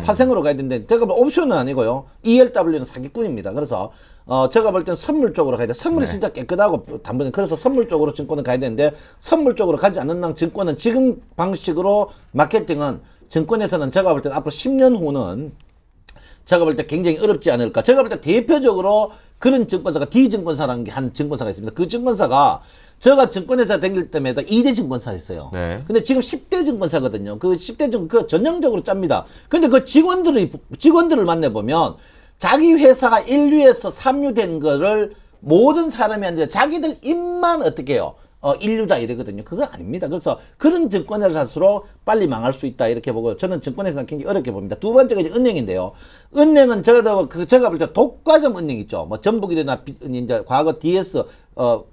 파생으로 가야 되는데 제가 볼 옵션은 아니고요. ELW는 사기꾼입니다. 그래서 제가 볼 때는 선물 쪽으로 가야 돼. 선물이 진짜 깨끗하고 단번에 그래서 선물 쪽으로 증권은 가야 되는데 선물 쪽으로 가지 않는 한 증권은 지금 방식으로 마케팅은 증권에서는 제가 볼 때는 앞으로 10년 후는 제가 볼 때 굉장히 어렵지 않을까. 제가 볼 때 대표적으로 그런 증권사가 D증권사라는 게 한 증권사가 있습니다. 그 증권사가 제가 증권회사 다닐 때마다 2대 증권사였어요. 네. 근데 지금 10대 증권사거든요. 그 10대 증권, 그 전형적으로 짭니다. 근데 그 직원들을 만나보면 자기 회사가 1류에서 3류 된 거를 모든 사람이 아니라 자기들 입만 어떻게 해요? 1류다 이러거든요. 그거 아닙니다. 그래서 그런 증권회사수로 빨리 망할 수 있다 이렇게 보고 저는 증권회사는 굉장히 어렵게 봅니다. 두 번째가 이제 은행인데요. 은행은 제가 볼 때 독과점 은행 있죠. 뭐 전북이나 이제 과거 DS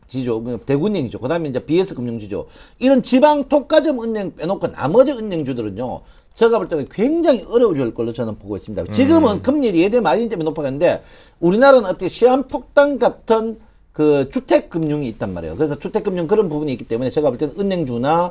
지주 대구은행이죠. 그다음에 이제 BS 금융지주 이런 지방 독과점 은행 빼놓고 나머지 은행주들은요. 제가 볼 때는 굉장히 어려워질 걸로 저는 보고 있습니다. 지금은 금리 예대 마진 때문에 높아가는데 우리나라는 어떻게 시한폭탄 같은 그 주택금융이 있단 말이에요. 그래서 주택금융 그런 부분이 있기 때문에 제가 볼 때는 은행주나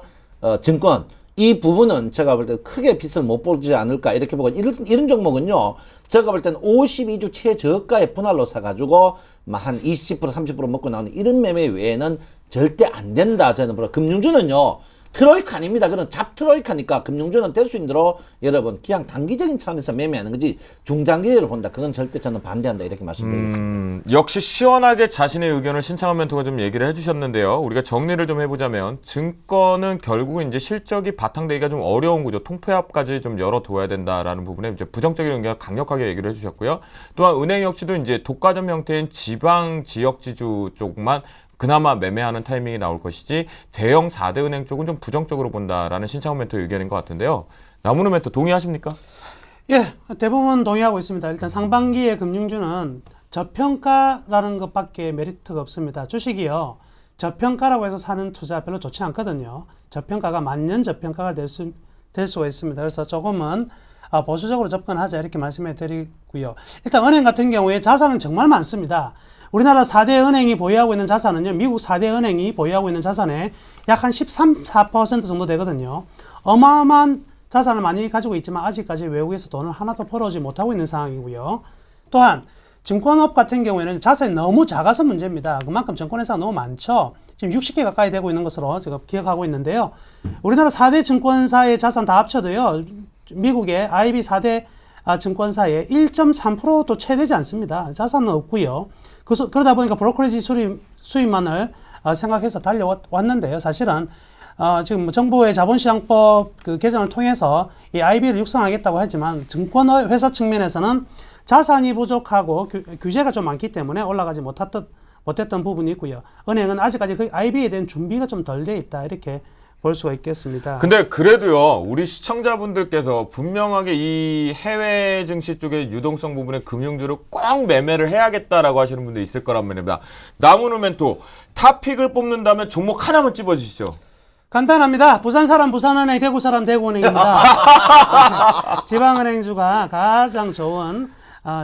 증권 이 부분은 제가 볼 때 크게 빚을 못 보지 않을까 이렇게 보고 이런 종목은요. 제가 볼 때는 52주 최저가의 분할로 사가지고 한 20% 30% 먹고 나오는 이런 매매 외에는 절대 안 된다. 저는 보라. 금융주는요. 트로이카 아닙니다. 그런 잡트로이카니까 금융주는 될 수 있는 대로 여러분 그냥 단기적인 차원에서 매매하는 거지 중장기적으로 본다. 그건 절대 저는 반대한다 이렇게 말씀드리겠습니다. 역시 시원하게 자신의 의견을 신창원 멘토가 좀 얘기를 해주셨는데요. 우리가 정리를 좀 해보자면 증권은 결국은 이제 실적이 바탕되기가 좀 어려운 구조, 통폐합까지 좀 열어둬야 된다라는 부분에 이제 부정적인 의견을 강력하게 얘기를 해주셨고요. 또한 은행 역시도 이제 독과점 형태인 지방 지역 지주 쪽만 그나마 매매하는 타이밍이 나올 것이지 대형 4대 은행 쪽은 좀 부정적으로 본다라는 신창원 멘토의 의견인 것 같은데요. 나무는 멘토 동의하십니까? 예, 대부분 동의하고 있습니다. 일단 상반기에 금융주는 저평가라는 것밖에 메리트가 없습니다. 주식이요. 저평가라고 해서 사는 투자 별로 좋지 않거든요. 저평가가 만년 저평가가 될 수가 있습니다. 그래서 조금은 보수적으로 접근하자 이렇게 말씀해 드리고요. 일단 은행 같은 경우에 자산은 정말 많습니다. 우리나라 4대 은행이 보유하고 있는 자산은요. 미국 4대 은행이 보유하고 있는 자산의 약 한 13, 14% 정도 되거든요. 어마어마한 자산을 많이 가지고 있지만 아직까지 외국에서 돈을 하나도 벌어오지 못하고 있는 상황이고요. 또한 증권업 같은 경우에는 자산이 너무 작아서 문제입니다. 그만큼 증권회사가 너무 많죠. 지금 60개 가까이 되고 있는 것으로 제가 기억하고 있는데요. 우리나라 4대 증권사의 자산 다 합쳐도요. 미국의 IB 4대 증권사의 1.3%도 채 되지 않습니다. 자산은 없고요. 그러다 보니까 브로커리지 수입만을 생각해서 달려왔는데요. 사실은 지금 정부의 자본시장법 그 개정을 통해서 이 IB를 육성하겠다고 하지만 증권회사 측면에서는 자산이 부족하고 규제가 좀 많기 때문에 올라가지 못했던 부분이 있고요. 은행은 아직까지 그 IB에 대한 준비가 좀 덜 돼 있다 이렇게 볼 수가 있겠습니다. 근데 그래도요, 우리 시청자분들께서 분명하게 이 해외 증시 쪽의 유동성 부분의 금융주를 꼭 매매를 해야겠다라고 하시는 분들이 있을 거란 말입니다. 나무는 멘토, 탑픽을 뽑는다면 종목 하나만 찝어주시죠. 간단합니다. 부산 사람 부산은행, 대구 사람 대구은행입니다. 지방은행주가 가장 좋은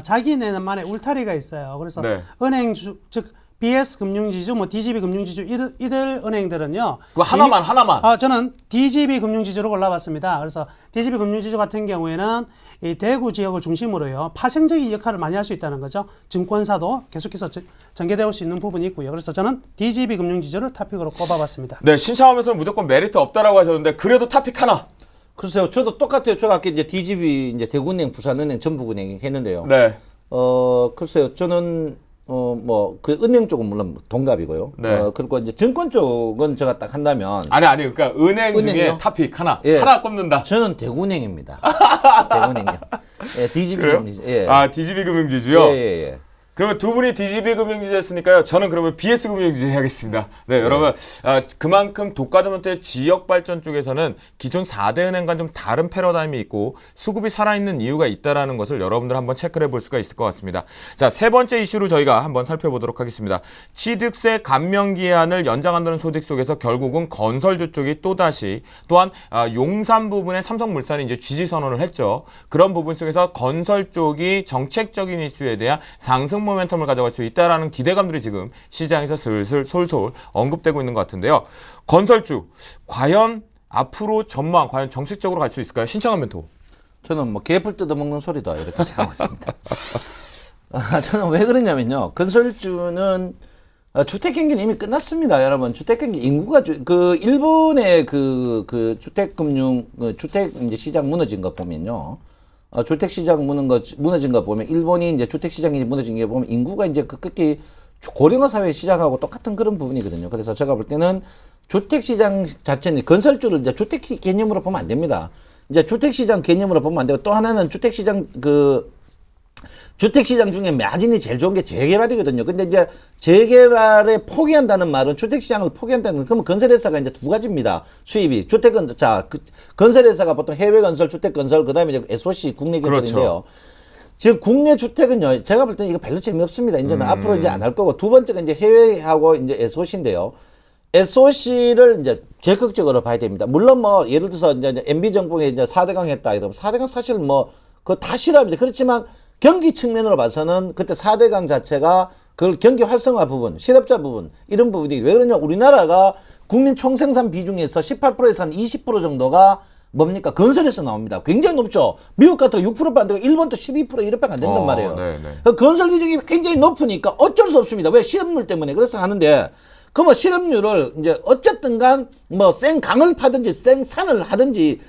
자기네만의 울타리가 있어요. 그래서 네. 은행주, 즉 BS 금융지주, 뭐 DGB 금융지주 이들 은행들은요. 그 하나만. 저는 DGB 금융지주로 골라봤습니다. 그래서 DGB 금융지주 같은 경우에는 이 대구 지역을 중심으로요 파생적인 역할을 많이 할 수 있다는 거죠. 증권사도 계속해서 전개되올 수 있는 부분이 있고요. 그래서 저는 DGB 금융지주를 탑픽으로 꼽아봤습니다. 네, 신차원에서는 무조건 메리트 없다라고 하셨는데 그래도 탑픽 하나. 글쎄요, 저도 똑같아요. 제가 아까 이제 DGB, 이제 대구은행, 부산은행, 전북은행 했는데요. 네. 글쎄요, 저는 그 은행 쪽은 물론 동갑이고요. 네. 그리고 이제 증권 쪽은 제가 딱 한다면. 아니, 그러니까 은행 중에 은행이요? 탑픽 하나. 예. 하나 꼽는다. 저는 대구은행입니다. 대구은행이요. 예, DGB 그래요? 금융지주. 예. DGB 금융지주요? 예. 그러면 두 분이 DGB 금융지주 했으니까요. 저는 그러면 BS 금융지주 해야겠습니다. 네, 여러분. 그만큼 독과점원대 지역 발전 쪽에서는 기존 4대 은행과 좀 다른 패러다임이 있고 수급이 살아있는 이유가 있다는 것을 여러분들 한번 체크를 해볼 수가 있을 것 같습니다. 자, 세 번째 이슈로 저희가 한번 살펴보도록 하겠습니다. 취득세 감면 기한을 연장한다는 소식 속에서 결국은 건설주 쪽이 또한 용산 부분에 삼성물산이 이제 지지 선언을 했죠. 그런 부분 속에서 건설 쪽이 정책적인 이슈에 대한 상승 모멘텀을 가져갈 수 있다라는 기대감들이 지금 시장에서 슬슬 솔솔 언급되고 있는 것 같은데요. 건설주 과연 앞으로 전망 과연 정책적으로 갈 수 있을까요? 신청한 멘토. 저는 뭐 개풀 뜯어먹는 소리다 이렇게 생각하고 있습니다. 저는 왜 그러냐면요. 건설주는 주택 경기는 이미 끝났습니다, 여러분. 주택 경기 인구가 일본의 주택 금융 주택 이제 시장 무너진 거 보면요. 주택 시장 무너진 거 보면 일본이 이제 주택 시장이 무너진 게 보면 인구가 이제 급격히 고령화 사회 시장하고 똑같은 그런 부분이거든요. 그래서 제가 볼 때는 주택 시장 자체는 건설주를 이제 주택 개념으로 보면 안 됩니다. 이제 주택 시장 개념으로 보면 안 되고 또 하나는 주택 시장 중에 마진이 제일 좋은 게 재개발이거든요. 근데 이제 재개발에 포기한다는 말은 주택시장을 포기한다는, 그러면 건설회사가 이제 두 가지입니다. 수입이. 건설회사가 보통 해외건설, 주택건설, 그 다음에 이제 SOC, 국내 건설인데요. 그렇죠. 지금 국내 주택은요, 제가 볼 때는 이거 별로 재미없습니다. 이제는 앞으로 이제 안 할 거고. 두 번째가 이제 해외하고 이제 SOC인데요. SOC를 이제 적극적으로 봐야 됩니다. 물론 뭐, 예를 들어서 이제 MB정부에 이제 4대강 했다 이러면 4대강 사실 뭐, 그거 다 싫어합니다. 그렇지만 경기 측면으로 봐서는 그때 4대강 자체가 그걸 경기 활성화 부분, 실업자 부분, 이런 부분이 왜 그러냐. 우리나라가 국민 총생산 비중에서 18%에서 한 20% 정도가 뭡니까? 건설에서 나옵니다. 굉장히 높죠. 미국 같은 거 6%도 안 되고 일본도 12% 이렇게밖에 안 된단 말이에요. 그 건설 비중이 굉장히 높으니까 어쩔 수 없습니다. 왜? 실업률 때문에. 그래서 하는데 그 뭐 실업률을 이제 어쨌든 간 뭐 생강을 파든지 생산을 하든지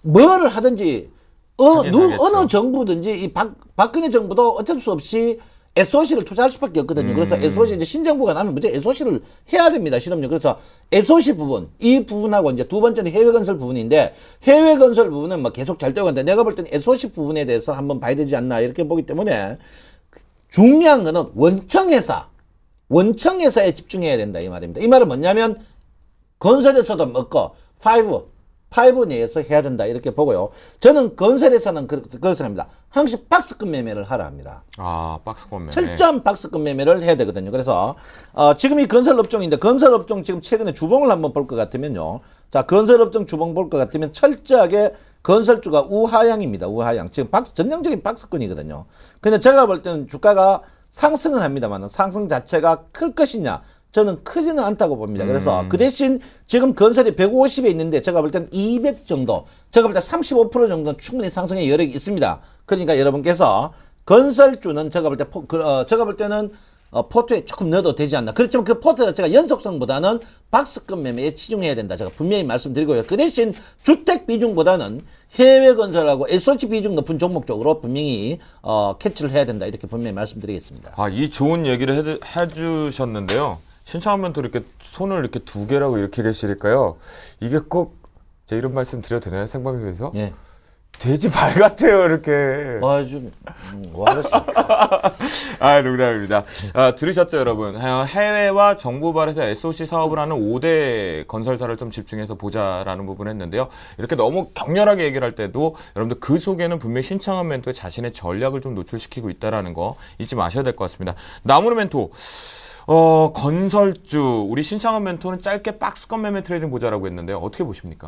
뭐를 하든지 어느 정부든지 이 박근혜 정부도 어쩔 수 없이 SOC를 투자할 수밖에 없거든요. 그래서 SOC 이제 신정부가 나면 먼저 SOC를 해야 됩니다. 실업률. 그래서 SOC 부분, 이 부분하고 이제 두 번째는 해외 건설 부분인데 해외 건설 부분은 뭐 계속 잘 되고 있는데 내가 볼 때는 SOC 부분에 대해서 한번 봐야 되지 않나 이렇게 보기 때문에 중요한 거는 원청회사에 집중해야 된다 이 말입니다. 이 말은 뭐냐면 건설에서도 먹고 5 내에서 해야 된다 이렇게 보고요. 저는 건설에서는 그렇게 생각합니다. 항상 박스권 매매를 하라 합니다. 박스권 매매. 철저한 박스권 매매를 해야 되거든요. 그래서 지금 이 건설업종인데 건설업종 지금 최근에 주봉을 한번 볼 것 같으면요. 자, 건설업종 주봉 볼 것 같으면 철저하게 건설주가 우하향입니다. 우하향. 지금 전형적인 박스권이거든요. 근데 제가 볼 때는 주가가 상승은 합니다만 상승 자체가 클 것이냐? 저는 크지는 않다고 봅니다. 그래서 그 대신 지금 건설이 150에 있는데 제가 볼 때는 200 정도, 제가 볼 때 35% 정도는 충분히 상승의 여력이 있습니다. 그러니까 여러분께서 건설주는 제가 볼 때는 포트에 조금 넣어도 되지 않나. 그렇지만 그 포트 자체가 연속성보다는 박스권 매매에 치중해야 된다. 제가 분명히 말씀드리고요. 그 대신 주택 비중보다는 해외 건설하고 SOC 비중 높은 종목 쪽으로 분명히 캐치를 해야 된다. 이렇게 분명히 말씀드리겠습니다. 이 좋은 얘기를 해주셨는데요. 신청하면 또 이렇게 손을 이렇게 두 개라고 이렇게 계시니까요. 이게 꼭 제 이런 말씀 드려도 되나요? 생방송에서? 예. 돼지 발 같아요, 이렇게. 좀, 알았습니다. 농담입니다. 들으셨죠, 여러분? 해외와 정부 발에서 SOC 사업을 하는 5대 건설사를 좀 집중해서 보자라는 부분을 했는데요. 이렇게 너무 격렬하게 얘기를 할 때도 여러분들 그 속에는 분명히 신청한 멘토에 자신의 전략을 좀 노출시키고 있다는 거 잊지 마셔야 될 것 같습니다. 나무르 멘토. 건설주, 우리 신창원 멘토는 짧게 박스권 매매 트레이딩 보자라고 했는데요. 어떻게 보십니까?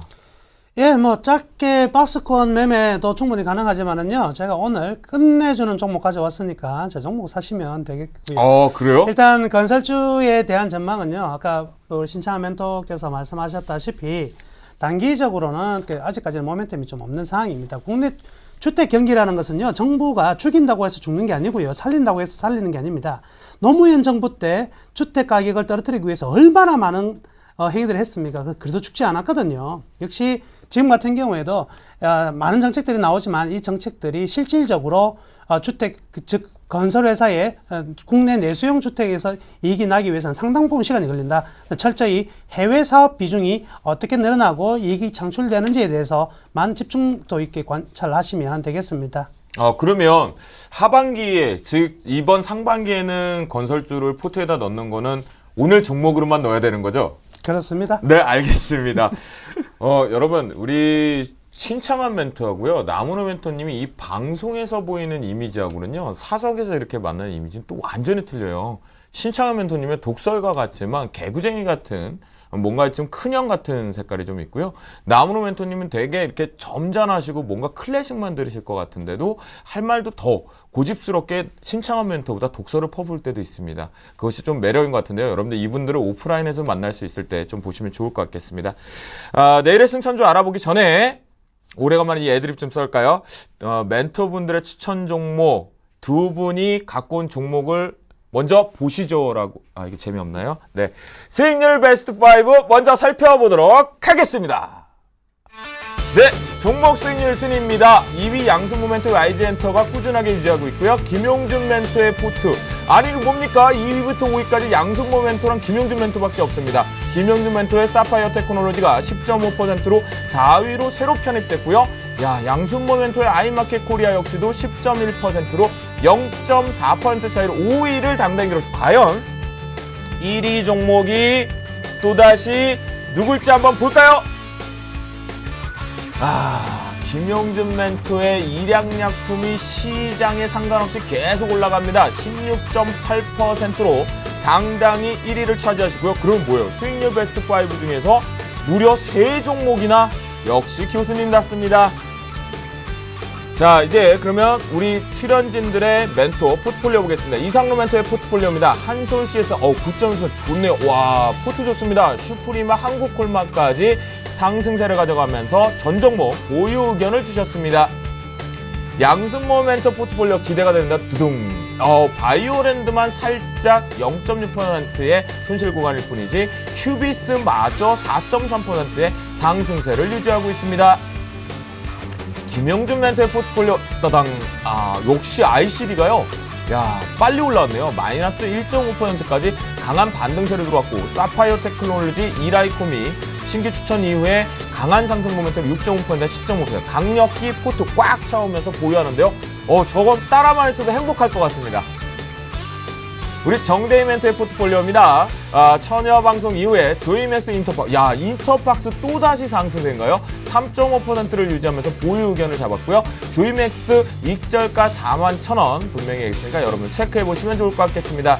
예, 뭐 짧게 박스권 매매도 충분히 가능하지만은요. 제가 오늘 끝내주는 종목 가져왔으니까 제 종목 사시면 되겠고요. 그래요? 일단 건설주에 대한 전망은요. 아까 신창원 멘토께서 말씀하셨다시피 단기적으로는 아직까지는 모멘텀이 좀 없는 상황입니다. 국내 주택 경기라는 것은요. 정부가 죽인다고 해서 죽는 게 아니고요. 살린다고 해서 살리는 게 아닙니다. 노무현 정부 때 주택 가격을 떨어뜨리기 위해서 얼마나 많은 행위들을 했습니까? 그래도 죽지 않았거든요. 역시 지금 같은 경우에도 많은 정책들이 나오지만 이 정책들이 실질적으로 주택, 즉 건설회사의 국내 내수용 주택에서 이익이 나기 위해서는 상당 부분 시간이 걸린다. 철저히 해외 사업 비중이 어떻게 늘어나고 이익이 창출되는지에 대해서만 집중도 있게 관찰하시면 되겠습니다. 그러면 하반기에, 즉 이번 상반기에는 건설주를 포트에다 넣는 거는 오늘 종목으로만 넣어야 되는 거죠? 그렇습니다. 네, 알겠습니다. 여러분, 우리 신창한 멘토하고요, 나무노 멘토님이 이 방송에서 보이는 이미지하고는요, 사석에서 이렇게 만나는 이미지는 또 완전히 틀려요. 신창한 멘토님의 독설가 같지만 개구쟁이 같은, 뭔가 좀 큰형 같은 색깔이 좀 있고요. 나무노 멘토님은 되게 이렇게 점잖하시고 뭔가 클래식만 들으실 것 같은데도 할 말도 더 고집스럽게 신창한 멘토보다 독설을 퍼부을 때도 있습니다. 그것이 좀 매력인 것 같은데요. 여러분들 이분들을 오프라인에서 만날 수 있을 때 좀 보시면 좋을 것 같겠습니다. 내일의 승천주 알아보기 전에 오래간만에 이 애드립 좀 썰까요? 멘토분들의 추천 종목, 두 분이 갖고 온 종목을 먼저 보시죠라고. 이게 재미없나요? 네. 수익률 베스트 5 먼저 살펴보도록 하겠습니다. 네. 종목 수익률 순위입니다. 2위 양손 모멘토 YG엔터가 꾸준하게 유지하고 있고요. 김용준 멘토의 포트. 아니 이거 뭡니까? 2위부터 5위까지 양손 모멘토랑 김용준 멘토밖에 없습니다. 김용준 멘토의 사파이어 테크놀로지가 10.5%로 4위로 새로 편입됐고요. 양손 모멘토의 아이마켓 코리아 역시도 10.1%로 0.4% 차이로 5위를 담당히 들었습니다. 과연 1위 종목이 또다시 누굴지 한번 볼까요? 김용준 멘토의 일양약품이 시장에 상관없이 계속 올라갑니다. 16.8%로 당당히 1위를 차지하시고요. 그럼 뭐예요? 수익률 베스트 5 중에서 무려 3종목이나 역시 교수님답습니다. 자, 이제 그러면 우리 출연진들의 멘토 포트폴리오 보겠습니다. 이상로 멘토의 포트폴리오입니다. 한솔씨에서 9.1% 좋네요. 와, 포트 좋습니다. 슈프리마 한국콜마까지 상승세를 가져가면서 전 종목 보유 의견을 주셨습니다. 양승모 멘토 포트폴리오 기대가 된다. 두둥. 바이오랜드만 살짝 0.6%의 손실 구간일 뿐이지 휴비스마저 4.3%의 상승세를 유지하고 있습니다. 김용준 멘토의 포트폴리오 따당. 역시 ICD가요. 빨리 올라왔네요. 마이너스 1.5%까지 강한 반등세를 들어왔고, 사파이어 테크놀로지 이라이콤이 신규 추천 이후에 강한 상승 모멘텀 6.5%에 10.5% 강력히 포트 꽉 차오면서 보유하는데요. 저건 따라만 해서도 행복할 것 같습니다. 우리 정대희 멘토의 포트폴리오입니다. 처녀 방송 이후에 조이맥스 인터팍스. 인터팍스 또다시 상승세인가요? 3.5%를 유지하면서 보유 의견을 잡았고요. 조이맥스 익절가 41,000원 분명히 있으니까 여러분 체크해보시면 좋을 것 같겠습니다.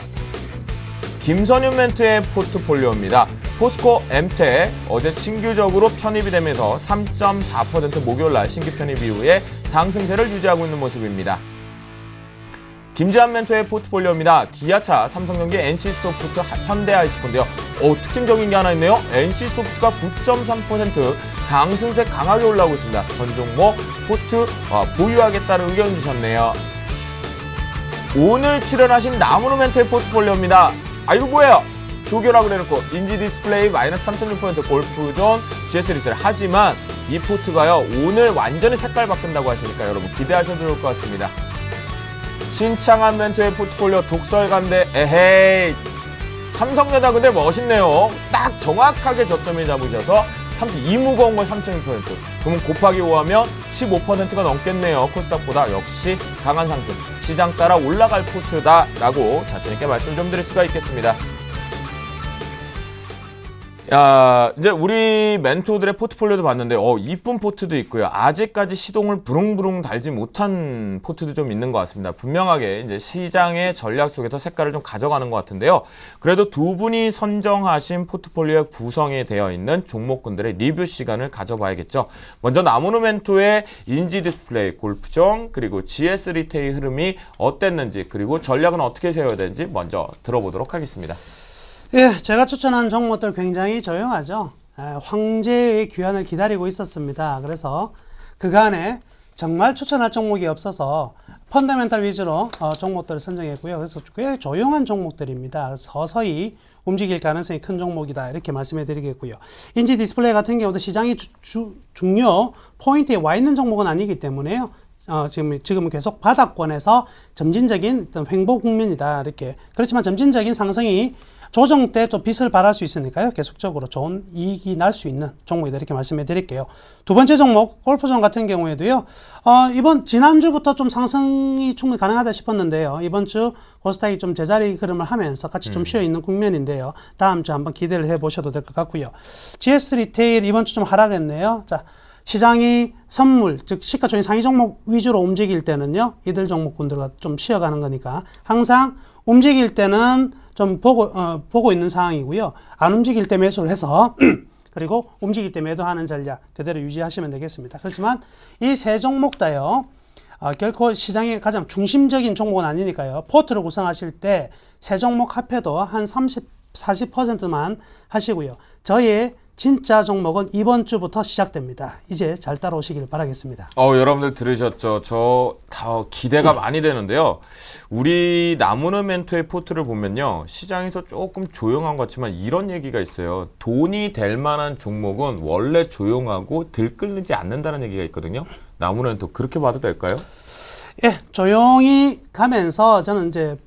김선윤 멘토의 포트폴리오입니다. 포스코 엠텍 어제 신규적으로 편입이 되면서 3.4% 목요일날 신규 편입 이후에 상승세를 유지하고 있는 모습입니다. 김지한 멘토의 포트폴리오입니다. 기아차, 삼성전기, NC소프트, 현대아이스폰인데요. 특징적인 게 하나 있네요. NC소프트가 9.3% 상승세 강하게 올라오고 있습니다. 전 종목 포트 보유하겠다는 의견 주셨네요. 오늘 출연하신 나무노 멘토의 포트폴리오입니다. 이거 뭐예요? 조교라고 그래놓고 인지 디스플레이 마이너스 3.6% 골프존 GS 리테일. 하지만 이 포트가요 오늘 완전히 색깔 바꾼다고 하시니까 여러분 기대하셔도 좋을 것 같습니다. 신창한 멘토의 포트폴리오 독설간대. 에헤이, 삼성여다 근데 멋있네요. 딱 정확하게 저점에 잡으셔서 이 무거운 건 3.2%. 그러면 곱하기 5하면 15%가 넘겠네요. 코스닥보다. 역시 강한 상승. 시장 따라 올라갈 포트다라고 자신있게 말씀 좀 드릴 수가 있겠습니다. 이제 우리 멘토들의 포트폴리오도 봤는데 이쁜 포트도 있고요. 아직까지 시동을 부릉부릉 달지 못한 포트도 좀 있는 것 같습니다. 분명하게 이제 시장의 전략 속에서 색깔을 좀 가져가는 것 같은데요. 그래도 두 분이 선정하신 포트폴리오 구성이 되어 있는 종목군들의 리뷰 시간을 가져봐야겠죠. 먼저 나무노 멘토의 인지 디스플레이, 골프존, 그리고 GS 리테일 흐름이 어땠는지, 그리고 전략은 어떻게 세워야 되는지 먼저 들어보도록 하겠습니다. 제가 추천한 종목들 굉장히 조용하죠. 황제의 귀환을 기다리고 있었습니다. 그래서 그간에 정말 추천할 종목이 없어서 펀더멘탈 위주로 종목들을 선정했고요. 그래서 꽤 조용한 종목들입니다. 서서히 움직일 가능성이 큰 종목이다, 이렇게 말씀해 드리겠고요. 인지 디스플레이 같은 경우도 시장이 중요 포인트에 와 있는 종목은 아니기 때문에요. 지금은 계속 바닥권에서 점진적인 어떤 횡보 국면이다, 이렇게. 그렇지만 점진적인 상승이 조정 때 또 빚을 발할 수 있으니까요. 계속적으로 좋은 이익이 날 수 있는 종목이다 이렇게 말씀해 드릴게요. 두 번째 종목 골프존 같은 경우에도요. 지난주부터 좀 상승이 충분히 가능하다 싶었는데요. 이번 주 코스닥이 좀 제자리 흐름을 하면서 같이 좀 쉬어 있는 국면인데요. 다음 주 한번 기대를 해 보셔도 될 것 같고요. GS 리테일 이번 주 좀 하락했네요. 자, 시장이 선물, 즉 시가총액 상위 종목 위주로 움직일 때는요. 이들 종목군들과 좀 쉬어가는 거니까 항상 움직일 때는 좀 보고 있는 상황이고요. 안 움직일 때 매수를 해서 그리고 움직일 때 매도하는 전략 그대로 유지하시면 되겠습니다. 그렇지만 이 세 종목 다요. 결코 시장의 가장 중심적인 종목은 아니니까요. 포트를 구성하실 때 세 종목 합해도 한 30, 40%만 하시고요. 저의 진짜 종목은 이번 주부터 시작됩니다. 이제 잘 따라오시길 바라겠습니다. 여러분들 들으셨죠? 저 다 기대가 많이 되는데요. 우리 나무는 멘토의 포트를 보면요. 시장에서 조금 조용한 것 같지만 이런 얘기가 있어요. 돈이 될 만한 종목은 원래 조용하고 들끓지 않는다는 얘기가 있거든요. 나무는 멘토 그렇게 봐도 될까요? 예, 조용히 가면서 저는 이제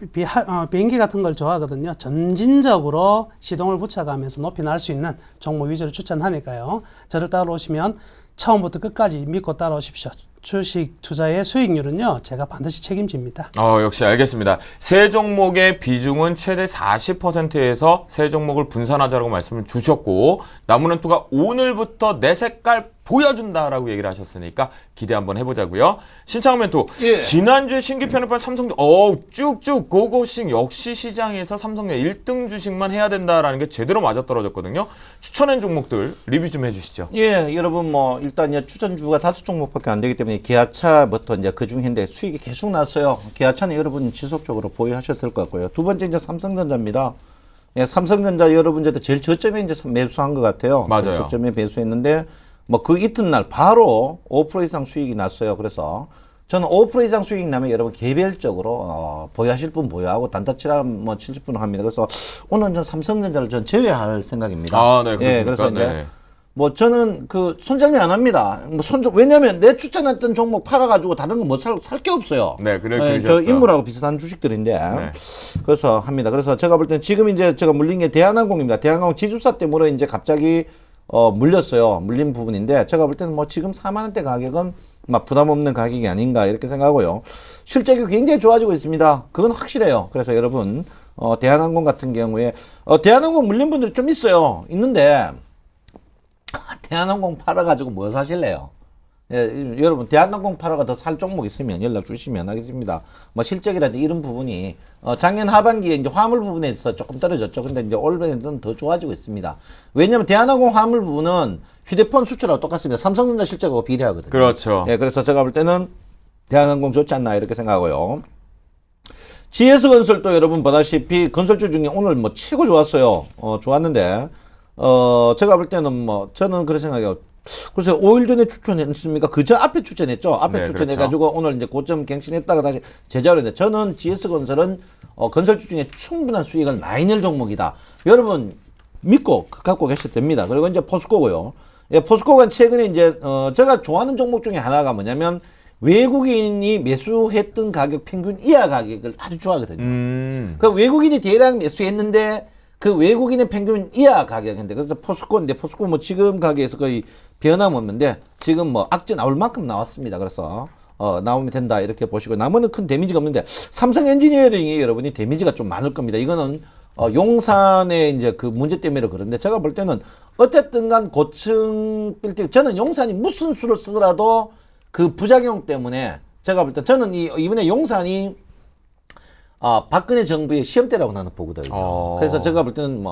비행기 같은 걸 좋아하거든요. 점진적으로 시동을 붙여가면서 높이 날 수 있는 종목 위주로 추천하니까요. 저를 따라오시면 처음부터 끝까지 믿고 따라오십시오. 주식 투자의 수익률은요, 제가 반드시 책임집니다. 역시 알겠습니다. 세 종목의 비중은 최대 40%에서 세 종목을 분산하자라고 말씀을 주셨고, 나무는토가 오늘부터 내 색깔 보여준다라고 얘기를 하셨으니까 기대 한번 해보자고요. 신창훈 멘토, 예. 지난주에 신규 편입한 삼성전, 쭉쭉 고고싱 역시 시장에서 삼성전 1등 주식만 해야 된다라는 게 제대로 맞아떨어졌거든요. 추천한 종목들 리뷰 좀 해주시죠. 예, 여러분 일단 추천주가 5종목밖에 안 되기 때문에 기아차부터 이제 그중 현대 수익이 계속 났어요. 기아차는 여러분 지속적으로 보유하셔도 될 것 같고요. 두 번째 이제 삼성전자입니다. 예, 삼성전자 여러분들도 제일 저점에 이제 매수한 것 같아요. 맞아요. 저점에 매수했는데 그 이튿날 바로 5% 이상 수익이 났어요. 그래서 저는 5% 이상 수익이 나면 여러분 개별적으로 보유하실 분 보유하고 단타치라면 70분 합니다. 그래서 오늘은 전 삼성전자를 전 제외할 생각입니다. 네, 그렇습니까? 예, 그래서 이제 네. 저는 손절매 안 합니다. 왜냐면 내 추천했던 종목 팔아가지고 다른 거 살 게 없어요. 네, 그래, 예, 저 인물하고 비슷한 주식들인데. 네. 그래서 합니다. 그래서 제가 볼 때는 지금 이제 제가 물린 게 대한항공입니다. 대한항공 지주사 때문에 이제 갑자기 물렸어요. 물린 부분인데 제가 볼 때는 지금 4만 원대 가격은 부담 없는 가격이 아닌가 이렇게 생각하고요. 실적이 굉장히 좋아지고 있습니다. 그건 확실해요. 그래서 여러분 대한항공 같은 경우에 대한항공 물린 분들이 좀 있어요. 있는데 대한항공 팔아가지고 뭐 사실래요? 예, 여러분 대한항공 팔아가 더 살 종목 있으면 연락 주시면 하겠습니다. 실적이라든지 이런 부분이 작년 하반기에 이제 화물 부분에서 조금 떨어졌죠. 근데 이제 올해는 더 좋아지고 있습니다. 왜냐면 대한항공 화물 부분은 휴대폰 수출하고 똑같습니다. 삼성전자 실적하고 비례하거든요. 그렇죠. 예, 그래서 제가 볼 때는 대한항공 좋지 않나 이렇게 생각하고요. GS건설도 여러분 보다시피 건설주 중에 오늘 최고 좋았어요. 좋았는데 제가 볼 때는 저는 그렇게 생각해요. 글쎄요, 5일 전에 추천했습니까? 그저 앞에 추천했죠. 앞에 네, 추천해가지고 그렇죠. 오늘 이제 고점 갱신했다가 다시 제자로 했는데 저는 GS건설은 건설주 중에 충분한 수익을 많이 낼 종목이다. 여러분 믿고 갖고 계셔도 됩니다. 그리고 이제 포스코고요. 예, 포스코가 최근에 이제 제가 좋아하는 종목 중에 하나가 뭐냐면 외국인이 매수했던 가격 평균 이하 가격을 아주 좋아하거든요. 그 외국인이 대량 매수했는데 그 외국인의 평균 이하 가격인데 그래서 포스코인데 포스코 지금 가격에서 거의 변함없는데 지금 악재 나올 만큼 나왔습니다. 그래서 나오면 된다 이렇게 보시고 나머지는 큰 데미지가 없는데 삼성 엔지니어링이 여러분이 데미지가 좀 많을 겁니다. 이거는 용산의 이제 그 문제 때문에 그런데 제가 볼 때는 어쨌든 간 고층 빌딩 저는 용산이 무슨 수를 쓰더라도 그 부작용 때문에 제가 볼 때 저는 이번에 용산이 박근혜 정부의 시험대라고 나는 보거든요. 그래서 제가 볼 때는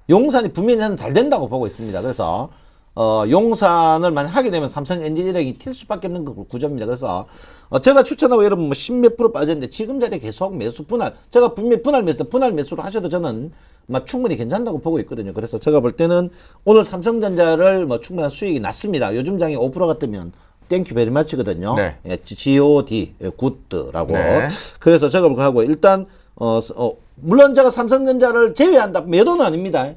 용산이 분명히 저는 잘 된다고 보고 있습니다. 그래서 용산을 만약 하게 되면 삼성 엔지니어링이 튈 수밖에 없는 구조입니다. 그래서 제가 추천하고 여러분 10몇 프로 빠졌는데 지금 자리에 계속 매수 분할 제가 분명히 분할 매수를 하셔도 저는 충분히 괜찮다고 보고 있거든요. 그래서 제가 볼 때는 오늘 삼성전자를 충분한 수익이 났습니다. 요즘 장이 5%가 뜨면 땡큐 베리 마치거든요. 네. 예, GOD 굿드라고. 네. 그래서 제가 그거 하고 일단 물론 제가 삼성전자를 제외한다 매도는 아닙니다.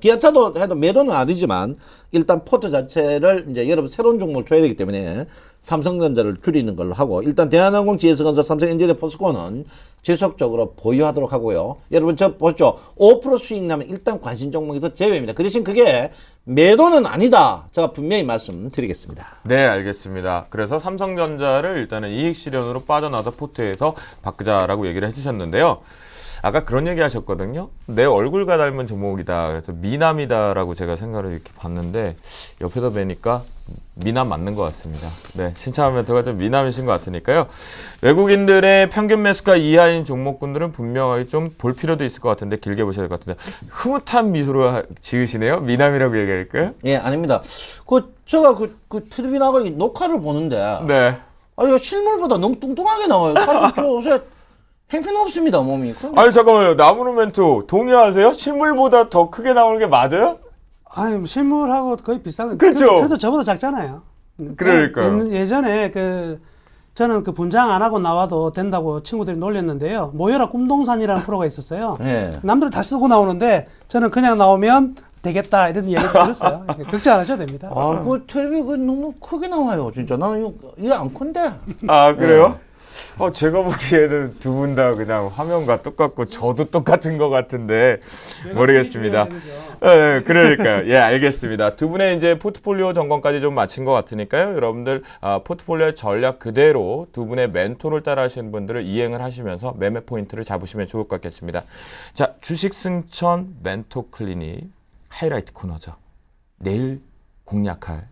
기아차도 해도 매도는 아니지만 일단 포트 자체를 이제 여러분 새로운 종목을 줘야 되기 때문에 삼성전자를 줄이는 걸로 하고 일단 대한항공, GS건설, 삼성엔지니어, 포스코는 지속적으로 보유하도록 하고요. 여러분 저 보죠. 5% 수익 나면 일단 관심 종목에서 제외입니다. 그 대신 그게 매도는 아니다. 제가 분명히 말씀드리겠습니다. 네, 알겠습니다. 그래서 삼성전자를 일단은 이익 실현으로 빠져나와서 포트에서 바꾸자라고 얘기를 해주셨는데요. 아까 그런 얘기 하셨거든요. 내 얼굴과 닮은 종목이다. 그래서 미남이다라고 제가 생각을 이렇게 봤는데 옆에서 뵈니까 미남 맞는 것 같습니다. 네, 신차원 멘토가 좀 미남이신 것 같으니까요. 외국인들의 평균 매수가 이하인 종목군들은 분명하게 좀 볼 필요도 있을 것 같은데 길게 보셔야 될 것 같은데 흐뭇한 미소로 지으시네요. 미남이라고 얘기할까요? 예, 아닙니다. 제가 그 텔레비 나가 녹화를 보는데 네. 이거 실물보다 너무 뚱뚱하게 나와요. 사실 저 요새 형편없습니다, 몸이. 아니 잠깐만요. 나무는 멘토 동의하세요? 실물보다 더 크게 나오는 게 맞아요? 아니 실물하고 거의 비슷한. 그렇죠. 그래도 저보다 작잖아요. 그러니까요. 예전에 저는 그 분장 안 하고 나와도 된다고 친구들이 놀렸는데요. 모여라 꿈동산이라는 프로가 있었어요. 예. 남들 다 쓰고 나오는데 저는 그냥 나오면 되겠다 이런 이야기 들었어요. 걱정 안 하셔도 됩니다. 그 텔레비 너무 크게 나와요, 진짜. 나는 이게 안 큰데. 아 그래요? 제가 보기에는 두 분 다 그냥 화면과 똑같고 저도 똑같은 것 같은데 모르겠습니다. 예, 그러니까요. 예, 알겠습니다. 두 분의 이제 포트폴리오 점검까지 좀 마친 것 같으니까요. 여러분들 포트폴리오 전략 그대로 두 분의 멘토를 따라 하시는 분들을 이행을 하시면서 매매 포인트를 잡으시면 좋을 것 같겠습니다. 자, 주식 승천 멘토 클리닉 하이라이트 코너죠. 내일 공략할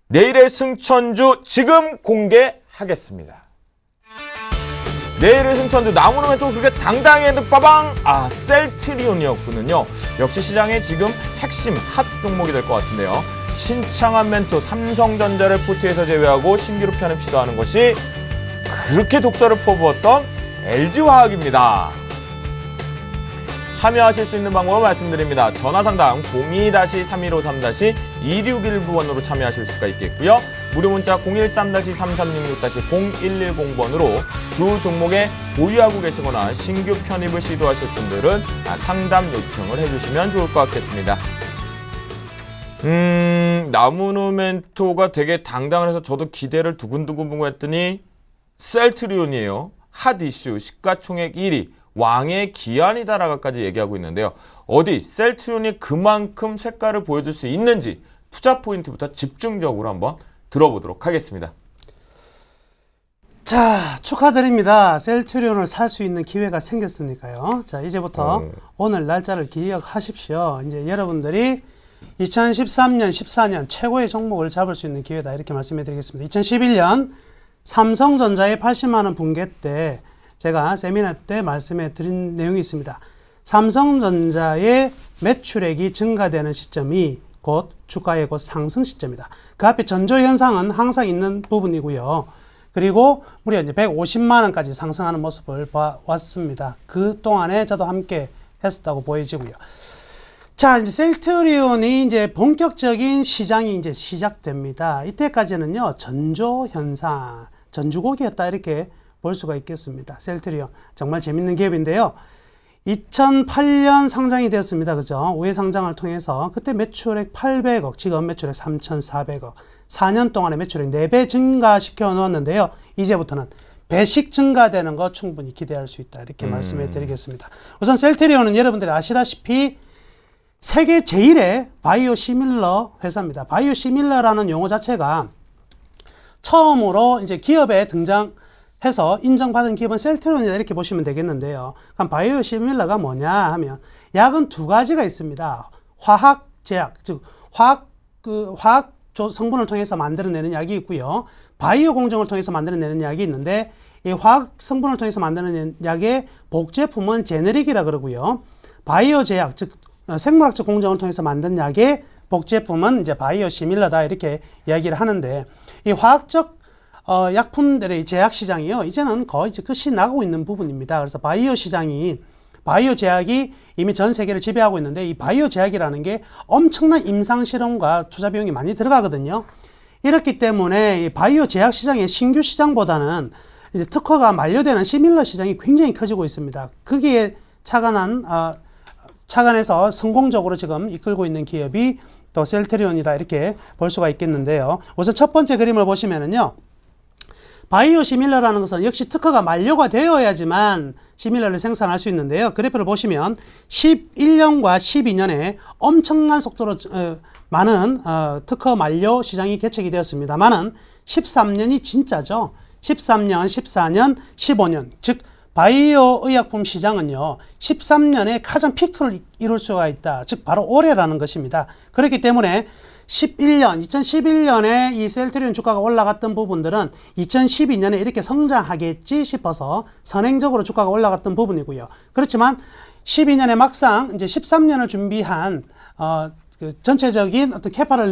내일의 승천주 지금 공개하겠습니다. 내일의 승천주 나무는 멘토 그렇게 당당히 했는데 빠방 셀트리온이었거든요. 역시 시장의 지금 핵심 핫 종목이 될 것 같은데요. 신창한 멘토 삼성전자를 포트에서 제외하고 신규로 편입 시도하는 것이 그렇게 독서를 퍼부었던 LG화학입니다. 참여하실 수 있는 방법을 말씀드립니다. 전화상담 02-3153-2619번으로 참여하실 수가 있겠고요. 무료 문자 013-3366-0110번으로 두 종목에 보유하고 계시거나 신규 편입을 시도하실 분들은 상담 요청을 해주시면 좋을 것 같겠습니다. 나무누 멘토가 되게 당당을 해서 저도 기대를 두근두근 했더니 셀트리온이에요. 핫 이슈 시가총액 1위 왕의 기한이다라고까지 얘기하고 있는데요. 어디 셀트리온이 그만큼 색깔을 보여줄 수 있는지 투자 포인트부터 집중적으로 한번 들어보도록 하겠습니다. 자, 축하드립니다. 셀트리온을 살 수 있는 기회가 생겼으니까요. 자, 이제부터 오늘 날짜를 기억하십시오. 이제 여러분들이 2013년, 14년 최고의 종목을 잡을 수 있는 기회다 이렇게 말씀해 드리겠습니다. 2011년 삼성전자의 80만 원 붕괴 때 제가 세미나 때 말씀해 드린 내용이 있습니다. 삼성전자의 매출액이 증가되는 시점이 곧 주가의 곧 상승 시점이다. 그 앞에 전조 현상은 항상 있는 부분이고요. 그리고 무려 이제 150만 원까지 상승하는 모습을 봐왔습니다. 그 동안에 저도 함께 했었다고 보여지고요. 자, 이제 셀트리온이 이제 본격적인 시장이 이제 시작됩니다. 이때까지는요, 전조 현상, 전주곡이었다 이렇게 볼 수가 있겠습니다. 셀트리온 정말 재밌는 기업인데요. 2008년 상장이 되었습니다. 그죠? 우회 상장을 통해서 그때 매출액 800억, 지금 매출액 3,400억. 4년 동안의 매출액 4배 증가시켜 놓았는데요. 이제부터는 배식 증가되는 거 충분히 기대할 수 있다. 이렇게 말씀해 드리겠습니다. 우선 셀트리온은 여러분들이 아시다시피 세계 제1의 바이오 시밀러 회사입니다. 바이오 시밀러라는 용어 자체가 처음으로 이제 기업에 등장해서 인정받은 기업은 셀트리온이다 이렇게 보시면 되겠는데요. 그럼 바이오 시밀러가 뭐냐 하면 약은 두 가지가 있습니다. 화학 제약, 즉 화학 성분을 통해서 만들어내는 약이 있고요. 바이오 공정을 통해서 만들어내는 약이 있는데 이 화학 성분을 통해서 만드는 약의 복제품은 제네릭이라 그러고요. 바이오 제약, 즉 생물학적 공정을 통해서 만든 약의 복제품은 이제 바이오 시밀러다 이렇게 이야기를 하는데 이 화학적 약품들의 제약 시장이요. 이제는 거의 이제 끝이 나고 있는 부분입니다. 그래서 바이오 시장이 바이오 제약이 이미 전 세계를 지배하고 있는데 이 바이오 제약이라는 게 엄청난 임상 실험과 투자 비용이 많이 들어가거든요. 이렇기 때문에 이 바이오 제약 시장의 신규 시장보다는 이제 특허가 만료되는 시밀러 시장이 굉장히 커지고 있습니다. 거기에 착안한 착안해서 성공적으로 지금 이끌고 있는 기업이 또 셀트리온이다 이렇게 볼 수가 있겠는데요. 우선 첫 번째 그림을 보시면은요. 바이오 시밀러라는 것은 역시 특허가 만료가 되어야지만 시밀러를 생산할 수 있는데요. 그래프를 보시면 11년과 12년에 엄청난 속도로 많은 특허 만료 시장이 개척이 되었습니다만은 13년이 진짜죠. 13년, 14년, 15년 즉 바이오 의약품 시장은요 13년에 가장 피크를 이룰 수가 있다. 즉 바로 올해라는 것입니다. 그렇기 때문에 2011년에 이 셀트리온 주가가 올라갔던 부분들은 2012년에 이렇게 성장하겠지 싶어서 선행적으로 주가가 올라갔던 부분이고요. 그렇지만 12년에 막상 이제 13년을 준비한 그 전체적인 어떤 캐파를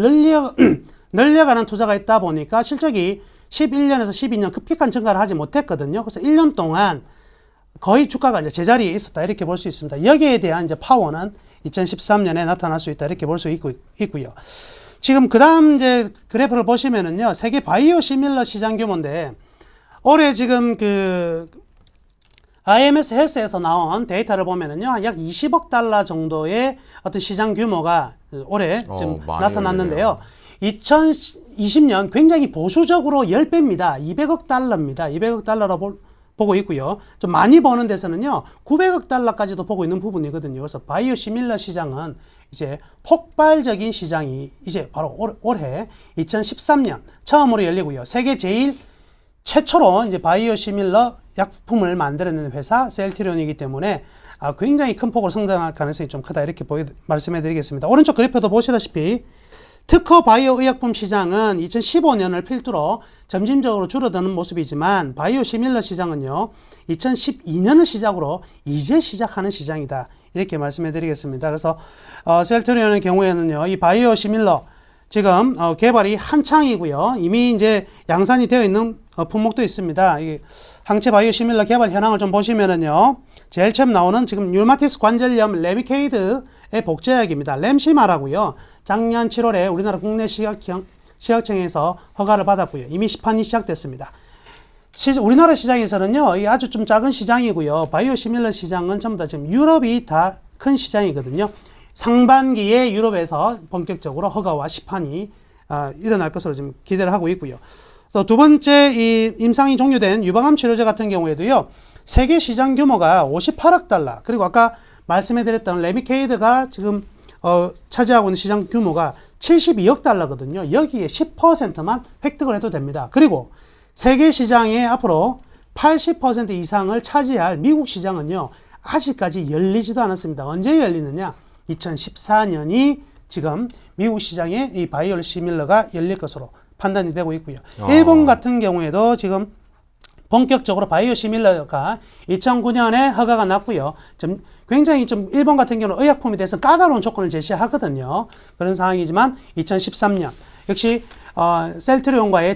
늘려가는 투자가 있다 보니까 실적이 11년에서 12년 급격한 증가를 하지 못했거든요. 그래서 1년 동안 거의 주가가 이제 제자리에 있었다 이렇게 볼 수 있습니다. 여기에 대한 이제 파워는 2013년에 나타날 수 있다 이렇게 볼 수 있고요. 지금 그다음 이제 그래프를 보시면은요, 세계 바이오 시밀러 시장 규모인데 올해 지금 그 IMS 헬스에서 나온 데이터를 보면은요, 약 20억 달러 정도의 어떤 시장 규모가 올해 지금 나타났는데요. 2020년 굉장히 보수적으로 10배입니다. 200억 달러입니다. 200억 달러로 보고 있고요. 좀 많이 버는 데서는요, 900억 달러까지도 보고 있는 부분이거든요. 그래서 바이오 시밀러 시장은 이제 폭발적인 시장이 이제 바로 올해 2013년 처음으로 열리고요. 세계 제일 최초로 이제 바이오 시밀러 약품을 만들어내는 회사 셀트리온이기 때문에 굉장히 큰 폭으로 성장할 가능성이 좀 크다 이렇게 말씀해 드리겠습니다. 오른쪽 그래프도 보시다시피 특허 바이오 의약품 시장은 2015년을 필두로 점진적으로 줄어드는 모습이지만 바이오 시밀러 시장은요 2012년을 시작으로 이제 시작하는 시장이다 이렇게 말씀해 드리겠습니다. 그래서 셀트리온의 경우에는요 이 바이오 시밀러 지금 개발이 한창이고요. 이미 이제 양산이 되어 있는 품목도 있습니다. 이 항체 바이오 시밀러 개발 현황을 좀 보시면은요. 제일 처음 나오는 지금 류마티스 관절염 레미케이드의 복제약입니다. 램시마라고요. 작년 7월에 우리나라 국내 식약청에서 허가를 받았고요. 이미 시판이 시작됐습니다. 우리나라 시장에서는요. 이 아주 좀 작은 시장이고요. 바이오 시밀러 시장은 전부 다 지금 유럽이 다 큰 시장이거든요. 상반기에 유럽에서 본격적으로 허가와 시판이 일어날 것으로 지금 기대를 하고 있고요. 또 두 번째 이 임상이 종료된 유방암 치료제 같은 경우에도요. 세계 시장 규모가 58억 달러 그리고 아까 말씀해드렸던 레미케이드가 지금 차지하고 있는 시장 규모가 72억 달러거든요. 여기에 10%만 획득을 해도 됩니다. 그리고 세계 시장의 앞으로 80% 이상을 차지할 미국 시장은요. 아직까지 열리지도 않았습니다. 언제 열리느냐? 2014년이 지금 미국 시장에 이 바이오 시밀러가 열릴 것으로 판단이 되고 있고요. 일본 같은 경우에도 지금 본격적으로 바이오 시밀러가 2009년에 허가가 났고요. 굉장히 좀 일본 같은 경우는 의약품에 대해서 까다로운 조건을 제시하거든요. 그런 상황이지만 2013년 역시 셀트리온과의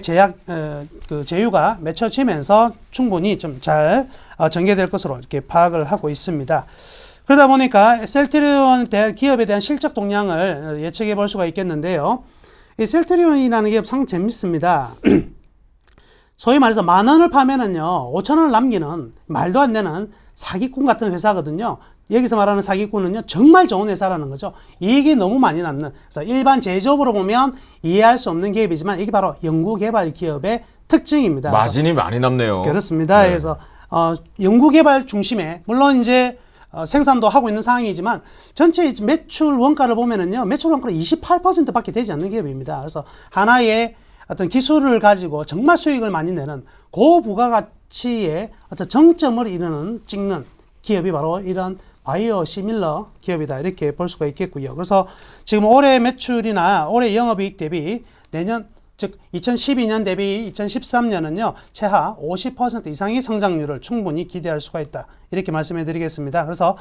그 제휴가 맺혀지면서 충분히 좀 잘 전개될 것으로 이렇게 파악을 하고 있습니다. 그러다 보니까 셀트리온 기업에 대한 실적 동향을 예측해 볼 수가 있겠는데요. 이 셀트리온이라는 기업 상 재밌습니다. 소위 말해서 10,000원을 파면은요, 5,000원을 남기는 말도 안 되는 사기꾼 같은 회사거든요. 여기서 말하는 사기꾼은요, 정말 좋은 회사라는 거죠. 이익이 너무 많이 남는. 그래서 일반 제조업으로 보면 이해할 수 없는 기업이지만 이게 바로 연구개발 기업의 특징입니다. 마진이 많이 남네요. 그렇습니다. 네. 그래서 연구개발 중심에 물론 이제 생산도 하고 있는 상황이지만 전체 매출 원가를 보면은요, 매출 원가는 28%밖에 되지 않는 기업입니다. 그래서 하나의 어떤 기술을 가지고 정말 수익을 많이 내는 고부가가치의 어떤 정점을 찍는 기업이 바로 이런 바이오 시밀러 기업이다 이렇게 볼 수가 있겠고요. 그래서 지금 올해 매출이나 올해 영업이익 대비 내년 즉 2012년 대비 2013년은요 최하 50% 이상의 성장률을 충분히 기대할 수가 있다 이렇게 말씀해 드리겠습니다. 그래서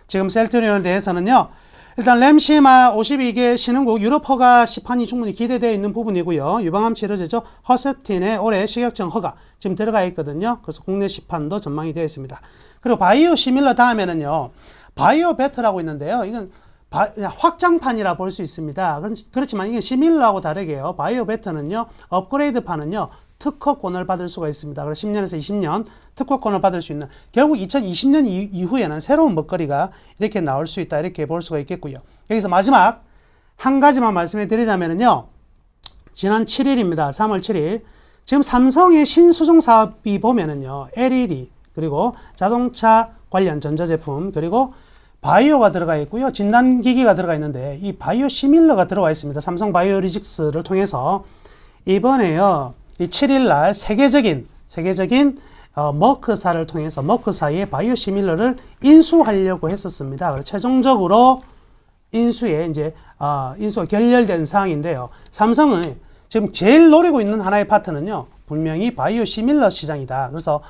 지금 셀트리온에 대해서는요 일단 램시마 52개 신흥국 유럽 허가 시판이 충분히 기대되어 있는 부분이고요. 유방암 치료제죠. 허세틴의 올해 식약청 허가 지금 들어가 있거든요. 그래서 국내 시판도 전망이 되어 있습니다. 그리고 바이오 시밀러 다음에는요. 바이오 베터라고 있는데요. 이건 확장판이라 볼 수 있습니다. 그렇지만 이게 시밀러하고 다르게요. 바이오 베터는요. 업그레이드판은요. 특허권을 받을 수가 있습니다. 그래서 10년에서 20년 특허권을 받을 수 있는, 결국 2020년 이후에는 새로운 먹거리가 이렇게 나올 수 있다, 이렇게 볼 수가 있겠고요. 여기서 마지막 한 가지만 말씀해 드리자면요, 지난 7일입니다. 3월 7일. 지금 삼성의 신수종 사업이 보면은요, LED, 그리고 자동차 관련 전자제품, 그리고 바이오가 들어가 있고요, 진단기기가 들어가 있는데, 이 바이오 시밀러가 들어와 있습니다. 삼성 바이오로직스를 통해서 이번에요, 이 7일 날 세계적인 머크사를 통해서 머크사의 바이오 시밀러를 인수하려고 했었습니다. 그래서 최종적으로 인수가 결렬된 상황인데요. 삼성은 지금 제일 노리고 있는 하나의 파트는요, 분명히 바이오 시밀러 시장이다. 그래서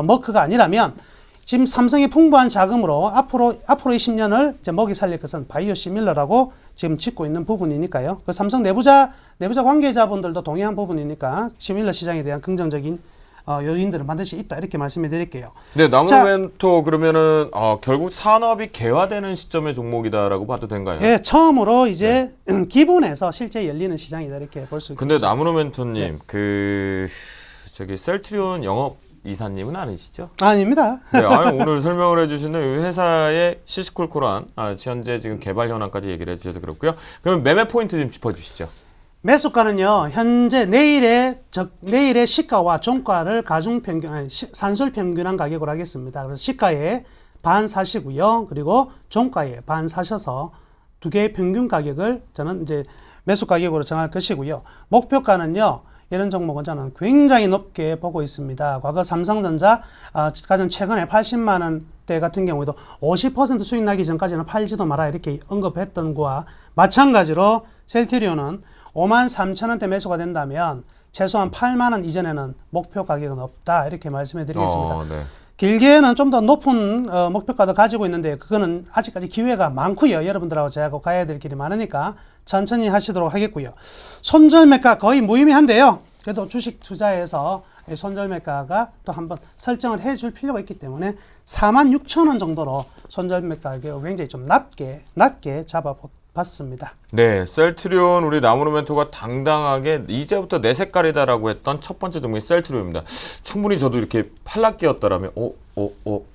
머크가 아니라면 지금 삼성의 풍부한 자금으로 앞으로 20년을 이제 먹이 살릴 것은 바이오 시밀러라고 지금 짓고 있는 부분이니까요. 그 삼성 내부자 관계자분들도 동의한 부분이니까 시밀러 시장에 대한 긍정적인 요인들은 반드시 있다, 이렇게 말씀해 드릴게요. 네, 나무멘토 그러면은 결국 산업이 개화되는 시점의 종목이다라고 봐도 된가요? 예, 처음으로 이제 기분에서 실제 열리는 시장이다, 이렇게 볼 수 있겠죠. 근데 나무멘토님, 네. 저기 셀트리온 영업 이사님은 아니시죠? 아닙니다. 네, 오늘 설명을 해주시는 회사의 시시콜콜한 현재 지금 개발 현황까지 얘기를 해주셔서 그렇고요. 그럼 매매 포인트 좀 짚어주시죠. 매수가는요, 현재 내일의 시가와 종가를 산술 평균한 가격으로 하겠습니다. 그래서 시가에 반 사시고요, 그리고 종가에 반 사셔서 두 개의 평균 가격을 저는 이제 매수 가격으로 정할 것이고요. 목표가는요, 이런 종목은 저는 굉장히 높게 보고 있습니다. 과거 삼성전자 가장 최근에 80만 원대 같은 경우에도 50% 수익 나기 전까지는 팔지도 마라, 이렇게 언급했던 거와 마찬가지로 셀트리온은 53,000원대 매수가 된다면 최소한 8만 원 이전에는 목표 가격은 없다, 이렇게 말씀해 드리겠습니다. 네. 길게는 좀 더 높은 목표가도 가지고 있는데, 그거는 아직까지 기회가 많고요. 여러분들하고 저하고 가야 될 길이 많으니까 천천히 하시도록 하겠고요. 손절매가 거의 무의미한데요. 그래도 주식 투자에서 손절매가가 또 한번 설정을 해줄 필요가 있기 때문에 46,000원 정도로 손절매가 가격을 굉장히 좀 낮게 잡아봤습니다. 네, 셀트리온 우리 나무멘토가 당당하게 이제부터 내 색깔이다라고 했던 첫 번째 종목이 셀트리온입니다. 충분히 저도 이렇게 팔락기였다라면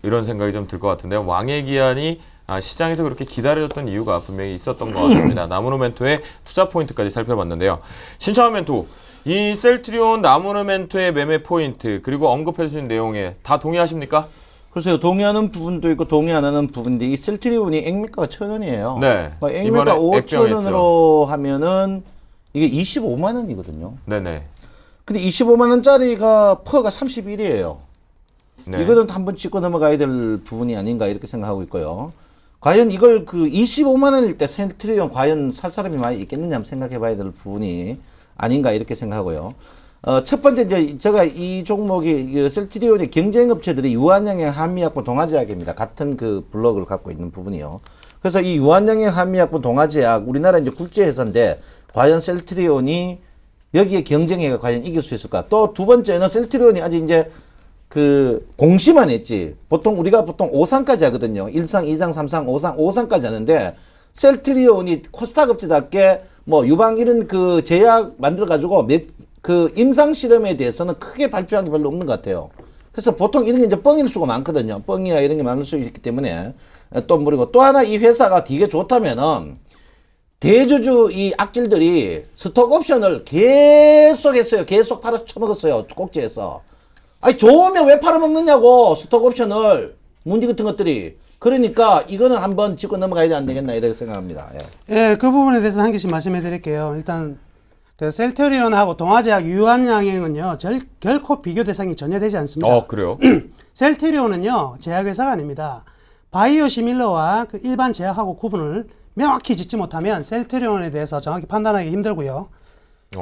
이런 생각이 좀 들 것 같은데요. 왕의 기한이 시장에서 그렇게 기다려졌던 이유가 분명히 있었던 것 같습니다. 나무멘토의 투자 포인트까지 살펴봤는데요. 신청한 멘토, 이 셀트리온 나무멘토의 매매 포인트 그리고 언급해 주신 내용에 다 동의하십니까? 글쎄요, 동의하는 부분도 있고 동의 안 하는 부분인데, 이 셀트리온이 액매가가 1,000원이에요. 네. 액매가 5,000원으로 하면은 이게 25만 원이거든요. 네네. 근데 25만 원짜리가 퍼가 31이에요. 네. 이거는 한번 짚고 넘어가야 될 부분이 아닌가, 이렇게 생각하고 있고요. 과연 이걸 25만 원일 때 셀트리온 과연 살 사람이 많이 있겠느냐 한번 생각해 봐야 될 부분이 아닌가, 이렇게 생각하고요. 첫 번째, 이제 제가 이 종목이 셀트리온의 경쟁 업체들이 유한양행 한미약품 동아제약입니다. 같은 그 블록을 갖고 있는 부분이요. 그래서 이 유한양행 한미약품 동아제약, 우리나라 이제 국제회사인데 과연 셀트리온이 여기에 경쟁해가 과연 이길 수 있을까? 또 두 번째는 셀트리온이 아직 이제 공시만 했지. 우리가 보통 5상까지 하거든요. 1상, 2상, 3상, 5상까지 하는데, 셀트리온이 코스닥 업체답게 유방 이런 제약 만들어가지고 임상 실험에 대해서는 크게 발표한 게 별로 없는 것 같아요. 그래서 보통 이런 게 이제 뻥일 수가 많거든요. 뻥이야 이런 게 많을 수 있기 때문에 그리고 또 하나 이 회사가 되게 좋다면은 대주주 이 악질들이 스톡 옵션을 계속 했어요. 계속 팔아 처먹었어요. 꼭지에서. 아니 좋으면 왜 팔아먹느냐고, 스톡 옵션을. 문디 같은 것들이. 그러니까 이거는 한번 짚고 넘어가야 안 되겠나, 이렇게 생각합니다. 예, 그 부분에 대해서 한 개씩 말씀해 드릴게요. 일단 셀트리온하고 동아제약 유한양행은요, 결코 비교 대상이 전혀 되지 않습니다. 그래요? 셀트리온은요, 제약회사가 아닙니다. 바이오 시밀러와 그 일반 제약하고 구분을 명확히 짓지 못하면 셀트리온에 대해서 정확히 판단하기 힘들고요.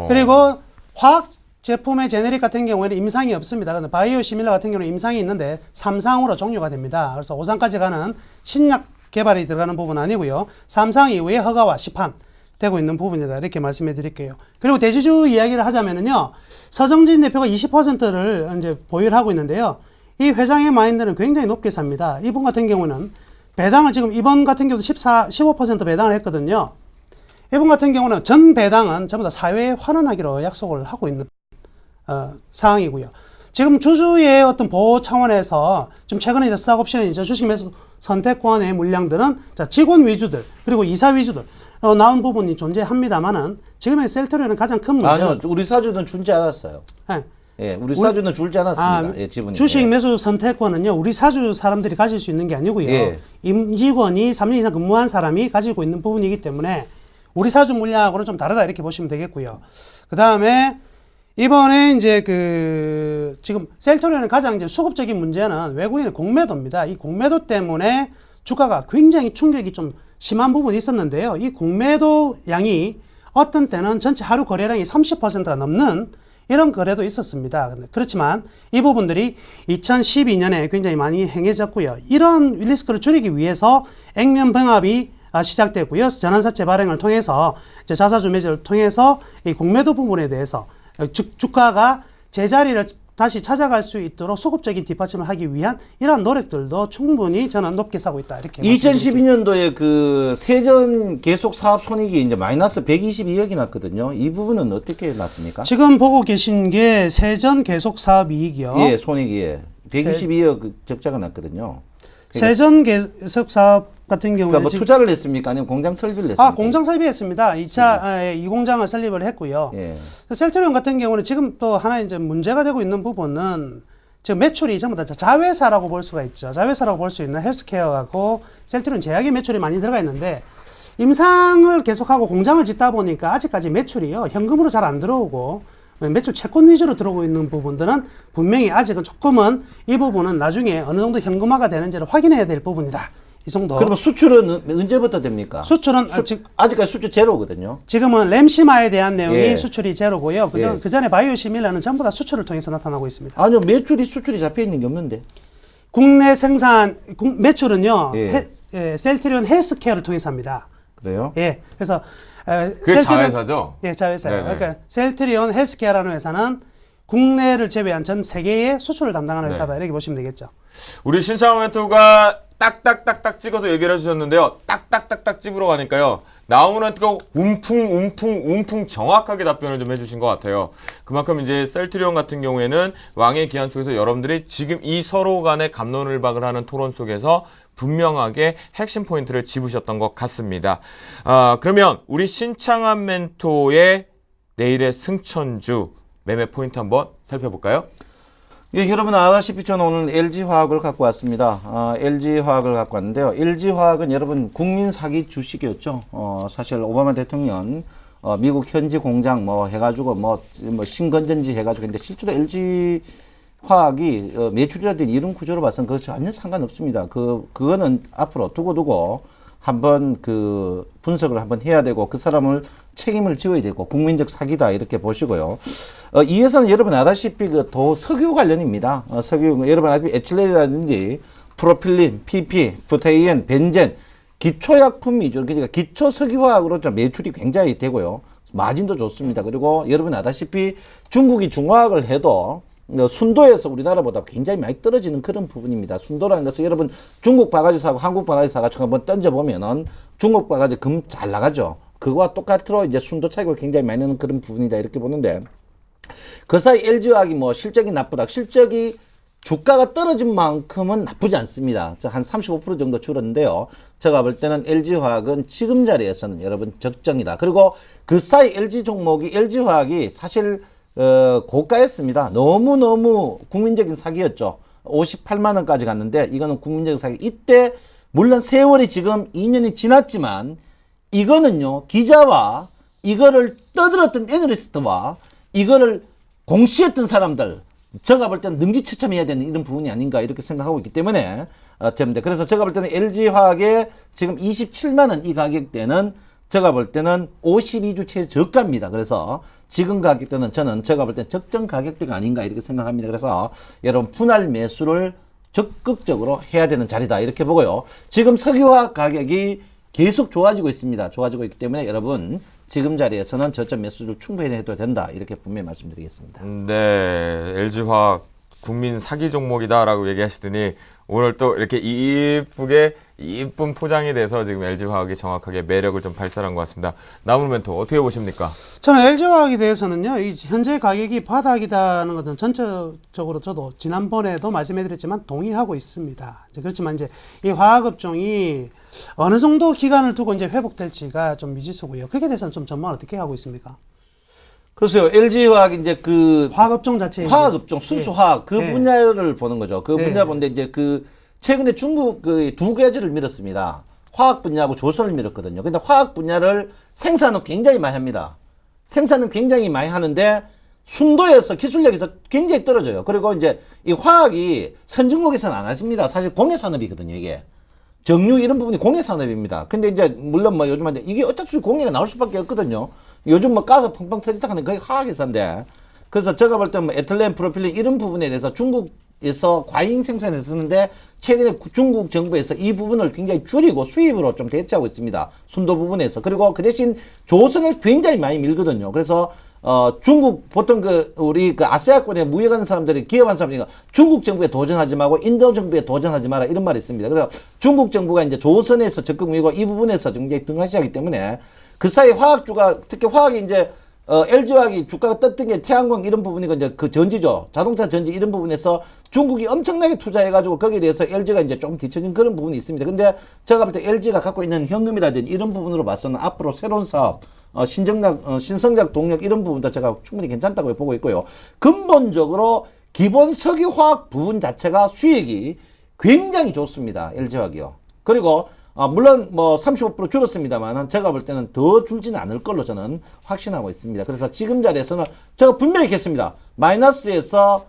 그리고 화학 제품의 제네릭 같은 경우에는 임상이 없습니다. 그런데 바이오 시밀러 같은 경우는 임상이 있는데 3상으로 종료가 됩니다. 그래서 5상까지 가는 신약 개발이 들어가는 부분은 아니고요. 3상 이후에 허가와 시판 되고 있는 부분이다, 이렇게 말씀해 드릴게요. 그리고 대주주 이야기를 하자면은요, 서정진 대표가 20%를 이제 보유를 하고 있는데요. 이 회장의 마인드는 굉장히 높게 삽니다. 이분 같은 경우는 배당을 지금 이번 같은 경우도 15% 배당을 했거든요. 이분 같은 경우는 전 배당은 전부 다 사회에 환원하기로 약속을 하고 있는 사항이고요. 지금 주주의 어떤 보호 차원에서 좀 최근에 이제 스탁옵션 이제 주식 매수 선택권의 물량들은 자, 직원 위주들 그리고 이사 위주들 나온 부분이 존재합니다만은 지금의 셀트리온은 가장 큰 문제는 아니요, 우리 사주는 줄지 않았어요. 네. 예, 우리 사주는 줄지 않았습니다. 예, 지분이. 주식 예. 매수 선택권은요, 우리 사주 사람들이 가질 수 있는 게 아니고요. 예. 임직원이 3년 이상 근무한 사람이 가지고 있는 부분이기 때문에 우리 사주 물량하고는 좀 다르다 이렇게 보시면 되겠고요. 그 다음에 이번에 이제 지금 셀트리온의 가장 이제 수급적인 문제는 외국인의 공매도입니다. 이 공매도 때문에 주가가 굉장히 충격이 좀 심한 부분이 있었는데요. 이 공매도 양이 어떤 때는 전체 하루 거래량이 30%가 넘는 이런 거래도 있었습니다. 그렇지만 이 부분들이 2012년에 굉장히 많이 행해졌고요. 이런 리스크를 줄이기 위해서 액면 병합이 시작됐고요. 전환사채 발행을 통해서 이제 자사주 매제를 통해서 이 공매도 부분에 대해서 주가가 제자리를 다시 찾아갈 수 있도록 소급적인 뒷받침을 하기 위한 이러한 노력들도 충분히 저는 높게 사고 있다. 이렇게 2012년도에 그 세전 계속 사업 손익이 이제 마이너스 122억이 났거든요. 이 부분은 어떻게 났습니까? 지금 보고 계신 게 세전 계속 사업 이익이요. 예, 손익이 예. 122억 적자가 났거든요. 세전 계속 사업 같은 경우에 그러니까 뭐 투자를 했습니까? 아니면 공장 설비를 했습니까? 공장 설비했습니다. 2차 이 공장을 설립을 했고요. 예. 셀트리온 같은 경우는 지금 또 하나 이제 문제가 되고 있는 부분은 지금 매출이 전부 다 자회사라고 볼 수가 있죠. 자회사라고 볼 수 있는 헬스케어하고 셀트리온 제약의 매출이 많이 들어가 있는데 임상을 계속하고 공장을 짓다 보니까 아직까지 매출이요 현금으로 잘 안 들어오고 매출 채권 위주로 들어오고 있는 부분들은 분명히 아직은 조금은 이 부분은 나중에 어느 정도 현금화가 되는지를 확인해야 될 부분이다. 이 정도. 그러면 수출은 언제부터 됩니까? 수출은 아직까지 수출 제로거든요. 지금은 램시마에 대한 내용이 예. 수출이 제로고요. 그 전에 바이오시밀러는 전부 다 수출을 통해서 나타나고 있습니다. 아니요, 수출이 잡혀 있는 게 없는데. 국내 생산 매출은요. 예. 셀트리온 헬스케어를 통해서 합니다. 그래요? 예. 그래서 그게 자회사죠? 예, 자회사요. 네네. 그러니까 셀트리온 헬스케어라는 회사는 국내를 제외한 전 세계의 수출을 담당하는 회사다. 이렇게 보시면 되겠죠. 우리 신창원 멘토가 딱딱딱딱 찍어서 얘기를 해주셨는데요. 딱딱딱딱 집으러 가니까요. 나오는 멘토가 움풍 정확하게 답변을 좀 해주신 것 같아요. 그만큼 이제 셀트리온 같은 경우에는 왕의 기한 속에서 여러분들이 지금 이 서로 간의 갑론을박을 하는 토론 속에서 분명하게 핵심 포인트를 짚으셨던 것 같습니다. 그러면 우리 신창한 멘토의 내일의 승천주 매매 포인트 한번 살펴볼까요? 예, 여러분 아다시피 저는 오늘 LG화학을 갖고 왔습니다. LG화학을 갖고 왔는데요. LG화학은 여러분 국민 사기 주식이었죠. 사실 오바마 대통령 미국 현지 공장 뭐 해가지고 뭐 신건전지 해가지고 근데 실제로 LG화학이 매출이라든지 이런 구조로 봐서는 그거 전혀 상관없습니다. 그거는 앞으로 두고 한번 분석을 한번 해야 되고 그 사람을 책임을 지어야 되고 국민적 사기다 이렇게 보시고요. 이 회사는 여러분 아다시피 석유 관련입니다. 석유 여러분 아다시피 에틸렌이라든지 프로필린, PP, 부테이엔, 벤젠 기초약품이죠. 그러니까 기초 석유화학으로 좀 매출이 굉장히 되고요. 마진도 좋습니다. 그리고 여러분 아다시피 중국이 중화학을 해도 순도에서 우리나라보다 굉장히 많이 떨어지는 그런 부분입니다. 순도라는 것은 여러분 중국 바가지 사고 한국 바가지 사가지고 한번 던져보면은 중국 바가지 금 잘 나가죠. 그거와 똑같으로 이제 순도 차이가 굉장히 많이 나는 그런 부분이다 이렇게 보는데 그 사이 LG화학이 뭐 실적이 나쁘다. 실적이 주가가 떨어진 만큼은 나쁘지 않습니다. 한 35% 정도 줄었는데요. 제가 볼 때는 LG화학은 지금 자리에서는 여러분 적정이다. 그리고 그 사이 LG화학이 사실 고가였습니다. 너무너무 국민적인 사기였죠. 58만 원까지 갔는데 이거는 국민적인 사기. 이때 물론 세월이 지금 2년이 지났지만 이거는요. 기자와 이거를 떠들었던 애널리스트와 이거를 공시했던 사람들 제가 볼 때는 능지처참해야 되는 이런 부분이 아닌가 이렇게 생각하고 있기 때문에 됩니다. 그래서 제가 볼 때는 LG화학의 지금 27만 원 이 가격대는 제가 볼 때는 52주 최저가입니다. 그래서 지금 가격대는 저는 제가 볼 때는 적정 가격대가 아닌가 이렇게 생각합니다. 그래서 여러분 분할 매수를 적극적으로 해야 되는 자리다 이렇게 보고요. 지금 석유화학 가격이 계속 좋아지고 있습니다. 좋아지고 있기 때문에 여러분 지금 자리에서는 저점 매수를 충분히 해도 된다 이렇게 분명히 말씀드리겠습니다. 네, LG화학 국민 사기 종목이다라고 얘기하시더니 오늘 또 이렇게 이쁜 포장이 돼서 지금 LG화학이 정확하게 매력을 좀 발산한 것 같습니다. 남은 멘토 어떻게 보십니까? 저는 LG화학에 대해서는요, 이 현재 가격이 바닥이다는 것은 전체적으로 저도 지난번에도 말씀해드렸지만 동의하고 있습니다. 그렇지만 이제 이 화학업종이 어느 정도 기간을 두고 이제 회복될지가 좀 미지수고요. 거기에 대해서는 좀 전망을 어떻게 하고 있습니까? 글쎄요, LG화학 이제 그 화학업종 자체 화학업종 순수화학 그 예. 분야를 보는 거죠. 그 예. 분야 보는데 이제 그 최근에 중국 그 두 가지를 밀었습니다. 화학 분야하고 조선을 밀었거든요. 근데 화학 분야를 생산은 굉장히 많이 합니다. 생산은 굉장히 많이 하는데 순도에서 기술력에서 굉장히 떨어져요. 그리고 이제 이 화학이 선진국에서는 안 하십니다. 사실 공예 산업이거든요, 이게. 정유 이런 부분이 공예 산업입니다. 근데 이제 물론 뭐 요즘 이게 어쩔 수 없이 공예가 나올 수밖에 없거든요. 요즘 뭐 가스 펑펑 터졌다 하는 거의 화학회사인데. 그래서 제가 볼 때 뭐 에틸렌, 프로필렌 이런 부분에 대해서 중국에서 과잉 생산을 쓰는데 최근에 중국 정부에서 이 부분을 굉장히 줄이고 수입으로 좀 대체하고 있습니다. 순도 부분에서. 그리고 그 대신 조선을 굉장히 많이 밀거든요. 그래서 중국 보통 우리 아세아권에 무역하는 사람들이 기업하는 사람들이 중국 정부에 도전하지 말고 인도 정부에 도전하지 마라 이런 말이 있습니다. 그래서 중국 정부가 이제 조선에서 적극 밀고 이 부분에서 굉장히 등하시하기 때문에 그 사이 화학주가 특히 화학이 이제 LG화학이 주가가 떴던 게 태양광 이런 부분이고 이제 그 전지죠. 자동차 전지 이런 부분에서 중국이 엄청나게 투자해가지고 거기에 대해서 LG가 이제 조금 뒤처진 그런 부분이 있습니다. 근데 제가 볼 때 LG가 갖고 있는 현금이라든지 이런 부분으로 봐서는 앞으로 새로운 사업, 신성장 동력 이런 부분도 제가 충분히 괜찮다고 보고 있고요. 근본적으로 기본 석유화학 부분 자체가 수익이 굉장히 좋습니다. LG화학이요. 그리고 물론 뭐 35% 줄었습니다만은 제가 볼 때는 더 줄지는 않을 걸로 저는 확신하고 있습니다. 그래서 지금 자리에서는 제가 분명히 했습니다. 마이너스에서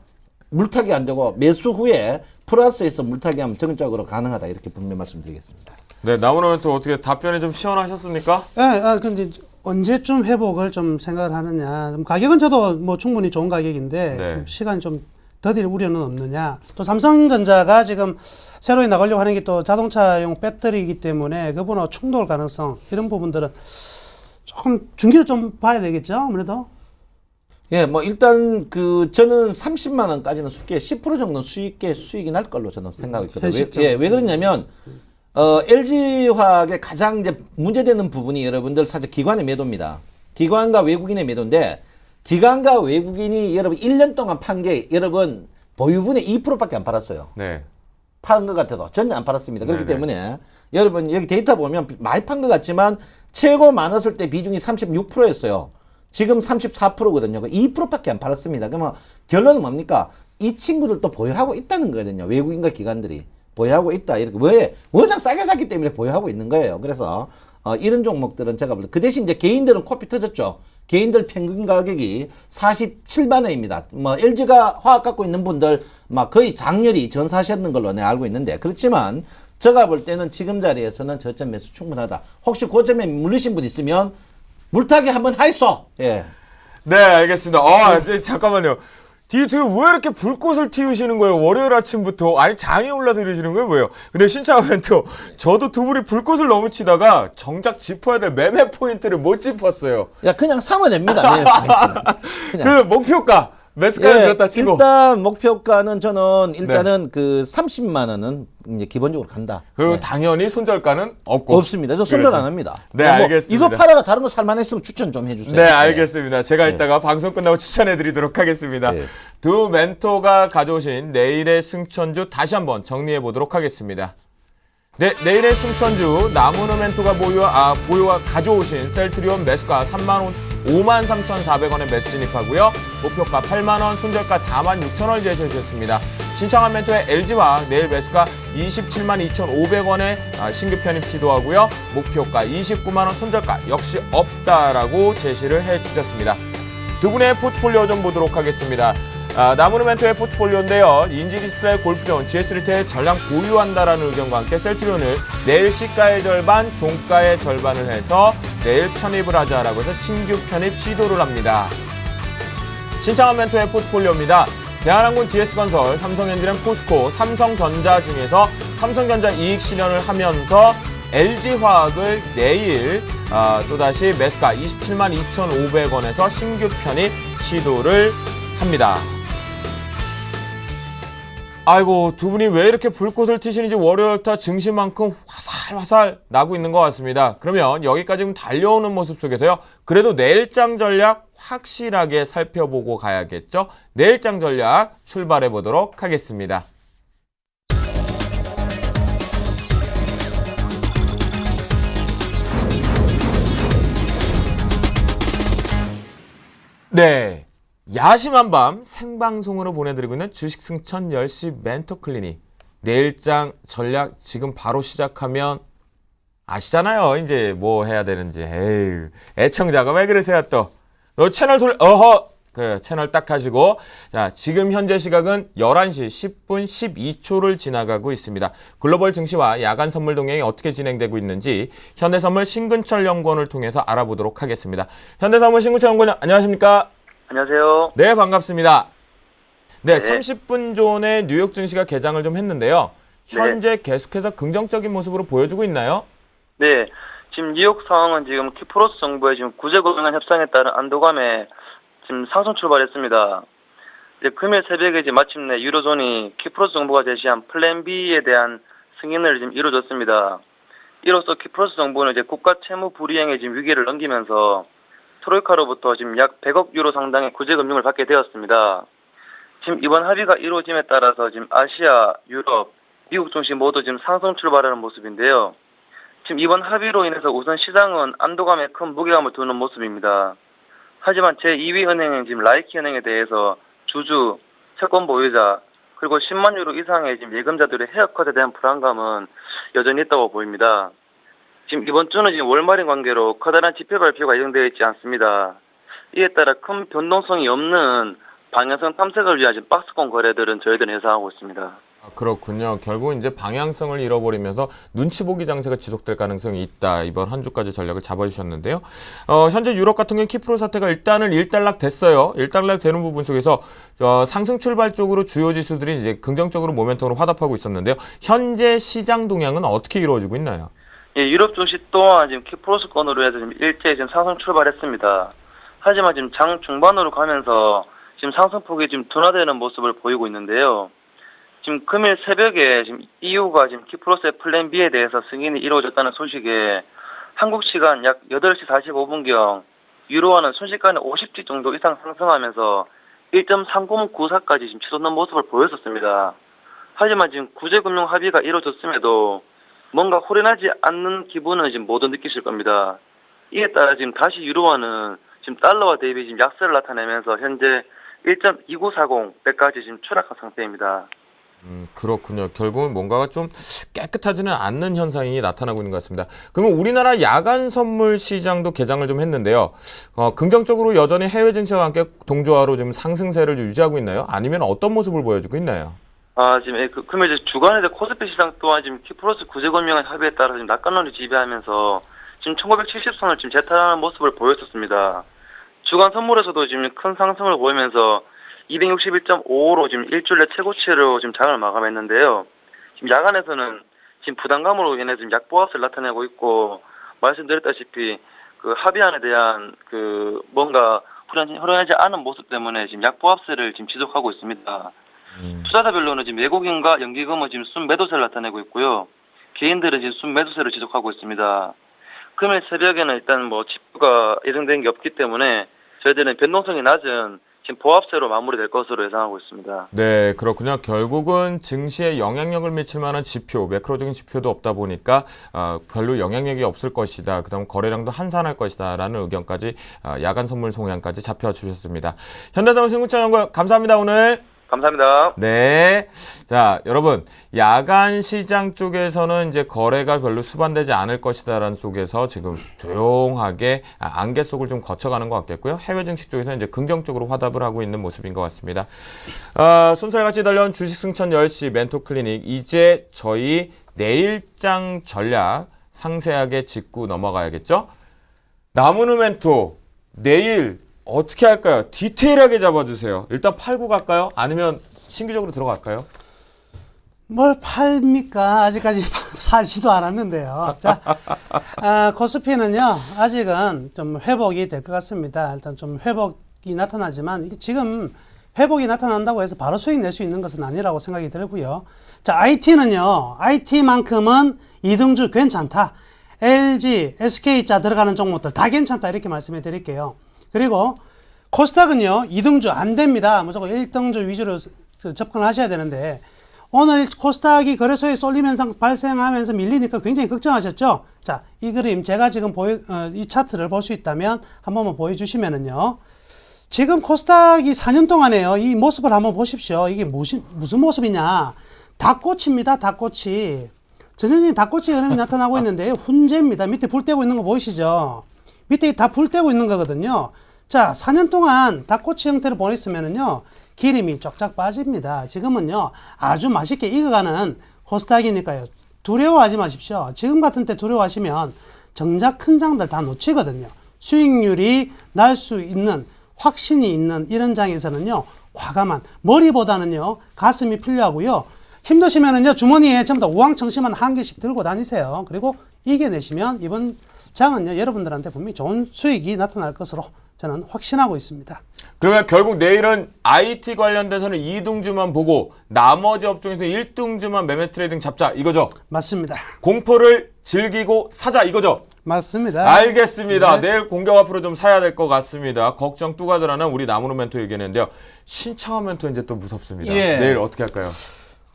물타기 안 되고 매수 후에 플러스에서 물타기 하면 정적으로 가능하다 이렇게 분명히 말씀드리겠습니다. 네, 나오면 또 어떻게 답변이 좀 시원하셨습니까? 네, 근데 언제쯤 회복을 좀 생각을 하느냐. 가격은 저도 뭐 충분히 좋은 가격인데 네. 좀 시간이 좀 더딜 우려는 없느냐. 또 삼성전자가 지금 새로 나가려고 하는 게 또 자동차용 배터리이기 때문에 그분하고 충돌 가능성 이런 부분들은 조금 중기를 좀 봐야 되겠죠, 아무래도. 예, 뭐 일단 저는 30만 원까지는 쉽게 10% 정도는 수익이 날 걸로 저는 생각하고 있거든요. 왜 그러냐면 LG화학의 가장 이제 문제되는 부분이 여러분들 사실 기관의 매도입니다. 기관과 외국인의 매도인데 기관과 외국인이 여러분 1년 동안 판 게 여러분 보유분의 2%밖에 안 팔았어요. 네. 파는 것 같아도 전혀 안 팔았습니다. 그렇기 네네. 때문에 여러분 여기 데이터 보면 많이 판 것 같지만 최고 많았을 때 비중이 36%였어요. 지금 34%거든요. 2%밖에 안 팔았습니다. 그러면 결론은 뭡니까? 이 친구들도 보유하고 있다는 거거든요. 외국인과 기관들이 보유하고 있다. 이렇게 왜 워낙 싸게 샀기 때문에 보유하고 있는 거예요. 그래서 이런 종목들은 제가 볼 때 그 대신 이제 개인들은 코피 터졌죠. 개인들 평균 가격이 47만 원입니다. 뭐 LG가 화학 갖고 있는 분들 막 거의 장렬히 전사하셨는 걸로 내가 알고 있는데 그렇지만 제가 볼 때는 지금 자리에서는 저점 매수 충분하다. 혹시 고점에 물리신 분 있으면 물타기 한번 하이소. 예. 네, 알겠습니다. 이제 잠깐만요. 뒤에 왜 이렇게 불꽃을 튀우시는 거예요? 월요일 아침부터. 아니, 장이 올라서 이러시는 거예요? 뭐예요? 근데 신차 멘토, 저도 두 분이 불꽃을 너무 치다가 정작 짚어야 될 매매 포인트를 못 짚었어요. 야, 그냥 사면 됩니다. 매매 포인트는. 그래서 목표가, 매수가를 들었다 치고. 일단 목표가는 저는 일단은 그 30만 원은 이제 기본적으로 간다. 그리고 네. 당연히 손절가는 없고. 없습니다. 저 손절 안 합니다. 네, 뭐 알겠습니다. 이거 팔아가 다른 거 살만했으면 추천 좀 해주세요. 네, 알겠습니다. 제가 이따가 방송 끝나고 추천해드리도록 하겠습니다. 네. 두 멘토가 가져오신 내일의 승천주 다시 한번 정리해 보도록 하겠습니다. 네, 내일의 승천주 남은우 멘토가 보유와 가져오신 셀트리온 매수가 53,400원에 매수 진입하고요. 목표가 8만원, 손절가 46,000원을 제시해주셨습니다. 신청한 멘토의 LG화학 내일 매수가 272,500원에 신규 편입 시도하고요. 목표가 29만원, 손절가 역시 없다라고 제시를 해주셨습니다. 두 분의 포트폴리오 좀 보도록 하겠습니다. 남은우 멘토의 포트폴리오인데요. 인지 디스플레이 골프존 GS 리테일 전량 보유한다라는 의견과 함께 셀트리온을 내일 시가의 절반, 종가의 절반을 해서 내일 편입을 하자라고 해서 신규 편입 시도를 합니다. 신청한 멘토의 포트폴리오입니다. 대한항공, GS건설, 삼성엔지는 포스코, 삼성전자 중에서 삼성전자 이익 실현을 하면서 LG화학을 내일 또다시 매수가 272,500원에서 신규 편입 시도를 합니다. 아이고, 두 분이 왜 이렇게 불꽃을 튀시는지 월요일부터 증시만큼 화살화살 나고 있는 것 같습니다. 그러면 여기까지 좀 달려오는 모습 속에서요. 그래도 내일장 전략 확실하게 살펴보고 가야겠죠. 내일장 전략 출발해 보도록 하겠습니다. 네. 야심한 밤 생방송으로 보내드리고 있는 주식승천 10시 멘토클리닉. 내일장 전략 지금 바로 시작하면 아시잖아요. 이제 뭐 해야 되는지. 에휴, 애청자가 왜 그러세요 또. 너 채널 그래, 채널 딱 하시고. 자, 지금 현재 시각은 11시 10분 12초를 지나가고 있습니다. 글로벌 증시와 야간 선물 동향이 어떻게 진행되고 있는지 현대선물 신근철 연구원을 통해서 알아보도록 하겠습니다. 현대선물 신근철 연구원 안녕하십니까? 안녕하세요. 네, 반갑습니다. 네, 네. 30분 전에 뉴욕 증시가 개장을 좀 했는데요. 현재 계속해서 긍정적인 모습으로 보여주고 있나요? 네, 지금 뉴욕 상황은 지금 키프로스 정부의 지금 구제금융안 협상에 따른 안도감에 지금 상승 출발했습니다. 이제 금요일 새벽에 이제 마침내 유로존이 키프로스 정부가 제시한 플랜 B에 대한 승인을 지금 이루어졌습니다. 이로써 키프로스 정부는 이제 국가 채무 불이행의 지금 위기를 넘기면서 트로이카로부터 지금 약 100억 유로 상당의 구제금융을 받게 되었습니다. 지금 이번 합의가 이루어짐에 따라서 지금 아시아, 유럽, 미국 증시 모두 지금 상승 출발하는 모습인데요. 지금 이번 합의로 인해서 우선 시장은 안도감에 큰 무게감을 두는 모습입니다. 하지만 제2위 은행인 지금 라이키 은행에 대해서 주주, 채권 보유자, 그리고 10만 유로 이상의 지금 예금자들의 헤어컷에 대한 불안감은 여전히 있다고 보입니다. 지금 이번 주는 지금 월말인 관계로 커다란 지표 발표가 예정되어 있지 않습니다. 이에 따라 큰 변동성이 없는 방향성 탐색을 위한 지금 박스권 거래들은 저희들은 예상하고 있습니다. 아, 그렇군요. 결국 이제 방향성을 잃어버리면서 눈치 보기 장세가 지속될 가능성이 있다. 이번 한 주까지 전략을 잡아주셨는데요. 현재 유럽 같은 경우는 키프로 사태가 일단은 일단락 됐어요. 일단락 되는 부분 속에서 상승 출발 쪽으로 주요 지수들이 이제 긍정적으로 모멘텀으로 화답하고 있었는데요. 현재 시장 동향은 어떻게 이루어지고 있나요? 예, 유럽 증시 또한 지금 키프로스권으로 해서 지금 일제히 지금 상승 출발했습니다. 하지만 지금 장 중반으로 가면서 지금 상승폭이 지금 둔화되는 모습을 보이고 있는데요. 지금 금일 새벽에 지금 EU가 지금 키프로스의 플랜 B에 대해서 승인이 이루어졌다는 소식에 한국 시간 약 8시 45분경 유로화는 순식간에 50지 정도 이상 상승하면서 1.3094까지 지금 치솟는 모습을 보였었습니다. 하지만 지금 구제금융 합의가 이루어졌음에도 뭔가 호련하지 않는 기분은 지금 모두 느끼실 겁니다. 이에 따라 지금 다시 유로화는 지금 달러와 대비 지금 약세를 나타내면서 현재 1.2940배까지 지금 추락한 상태입니다. 그렇군요. 결국은 뭔가가 좀 깨끗하지는 않는 현상이 나타나고 있는 것 같습니다. 그러면 우리나라 야간 선물 시장도 개장을 좀 했는데요. 긍정적으로 여전히 해외 증시와 함께 동조화로 지금 상승세를 유지하고 있나요? 아니면 어떤 모습을 보여주고 있나요? 지금 그러면 이제 주간에 코스피 시장 또한 지금 키프로스 구제금융안 합의에 따라 지금 낙관론이 지배하면서 지금 1970선을 지금 재탈하는 모습을 보였었습니다. 주간 선물에서도 지금 큰 상승을 보이면서 261.55로 지금 일주일 내 최고치로 지금 장을 마감했는데요. 지금 야간에서는 지금 부담감으로 인해 지금 약보합세를 나타내고 있고, 말씀드렸다시피 그 합의안에 대한 그 뭔가 호련하지 않은 모습 때문에 지금 약보합세를 지금 지속하고 있습니다. 투자자별로는 지금 외국인과 연기금은 지금 순매도세를 나타내고 있고요. 개인들은 지금 순매도세를 지속하고 있습니다. 금요일 새벽에는 일단 뭐 지표가 예정된 게 없기 때문에 저희들은 변동성이 낮은 지금 보합세로 마무리될 것으로 예상하고 있습니다. 네, 그렇군요. 결국은 증시에 영향력을 미칠 만한 지표, 매크로적인 지표도 없다 보니까 별로 영향력이 없을 것이다. 그다음 거래량도 한산할 것이다라는 의견까지 야간 선물 송향까지 잡혀주셨습니다. 현대자동차 신근철 연구원 감사합니다. 오늘. 감사합니다. 네. 자, 여러분, 야간 시장 쪽에서는 이제 거래가 별로 수반되지 않을 것이다라는 속에서 지금 조용하게 안개 속을 좀 거쳐가는 것 같겠고요. 해외 증시 쪽에서는 이제 긍정적으로 화답을 하고 있는 모습인 것 같습니다. 손살같이 달려온 주식승천 10시 멘토클리닉. 이제 저희 내일장 전략 상세하게 짚고 넘어가야겠죠? 나무누 멘토, 내일 어떻게 할까요? 디테일하게 잡아주세요. 일단 팔고 갈까요? 아니면 신규적으로 들어갈까요? 뭘 팔입니까? 아직까지 사지도 않았는데요. 자, 코스피는요, 아직은 좀 회복이 될 것 같습니다. 일단 좀 회복이 나타나지만, 지금 회복이 나타난다고 해서 바로 수익 낼 수 있는 것은 아니라고 생각이 들고요. 자, IT는요. IT만큼은 이등주 괜찮다. LG, SK자 들어가는 종목들 다 괜찮다 이렇게 말씀해 드릴게요. 그리고 코스닥은요. 2등주 안 됩니다. 무조건 1등주 위주로 접근을 하셔야 되는데 오늘 코스닥이 거래소에 쏠림 현상 발생하면서 밀리니까 굉장히 걱정하셨죠? 자, 이 그림 제가 지금 이 차트를 볼 수 있다면 한 번만 보여주시면은요. 지금 코스닥이 4년 동안에요. 이 모습을 한번 보십시오. 이게 무슨 모습이냐. 닭꼬치입니다. 닭꼬치. 전형적인 닭꼬치 흐름이 나타나고 있는데요. 훈제입니다. 밑에 불 떼고 있는 거 보이시죠? 밑에 다 불 떼고 있는 거거든요. 자, 4년 동안 닭꼬치 형태를 보냈으면은요. 기름이 쫙쫙 빠집니다. 지금은요. 아주 맛있게 익어가는 코스닥이니까요. 두려워하지 마십시오. 지금 같은 때 두려워하시면 정작 큰 장들 다 놓치거든요. 수익률이 날 수 있는 확신이 있는 이런 장에서는요. 과감한 머리보다는요. 가슴이 필요하고요. 힘드시면은요. 주머니에 전부 다 우황청심한 한 개씩 들고 다니세요. 그리고 이겨내시면 이번 장은요. 여러분들한테 분명히 좋은 수익이 나타날 것으로 저는 확신하고 있습니다. 그러면 결국 내일은 IT 관련돼서는 2등주만 보고 나머지 업종에서 1등주만 매매 트레이딩 잡자 이거죠? 맞습니다. 공포를 즐기고 사자 이거죠? 맞습니다. 알겠습니다. 네. 내일 공격 앞으로 좀 사야 될 것 같습니다. 걱정 뚜가들하는 우리 나무로 멘토 얘기했는데요. 신창원 멘토 이제 또 무섭습니다. 예. 내일 어떻게 할까요?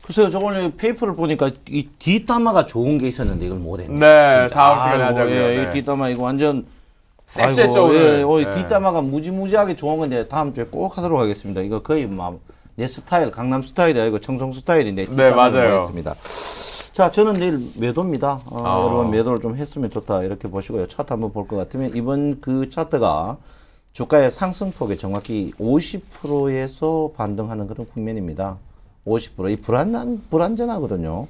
글쎄요, 저 오늘 페이퍼를 보니까 이 뒷담화가 좋은 게 있었는데 이걸 못 했네. 네, 진짜. 다음 시간에 아이고, 하자고요. 예, 네. 이 뒷담화 이거 완전 섹시했죠, 아이고, 오늘. 예, 네. 뒷담화가 무지무지하게 좋은 건데 다음 주에 꼭 하도록 하겠습니다. 이거 거의 내 스타일, 강남 스타일이 아니고 청송 스타일인데 네, 맞아요. 하겠습니다. 자, 저는 내일 매도입니다. 여러분 매도를 좀 했으면 좋다 이렇게 보시고요. 차트 한번 볼 것 같으면 이번 그 차트가 주가의 상승폭의 정확히 50%에서 반등하는 그런 국면입니다. 50%. 이 불안전하거든요.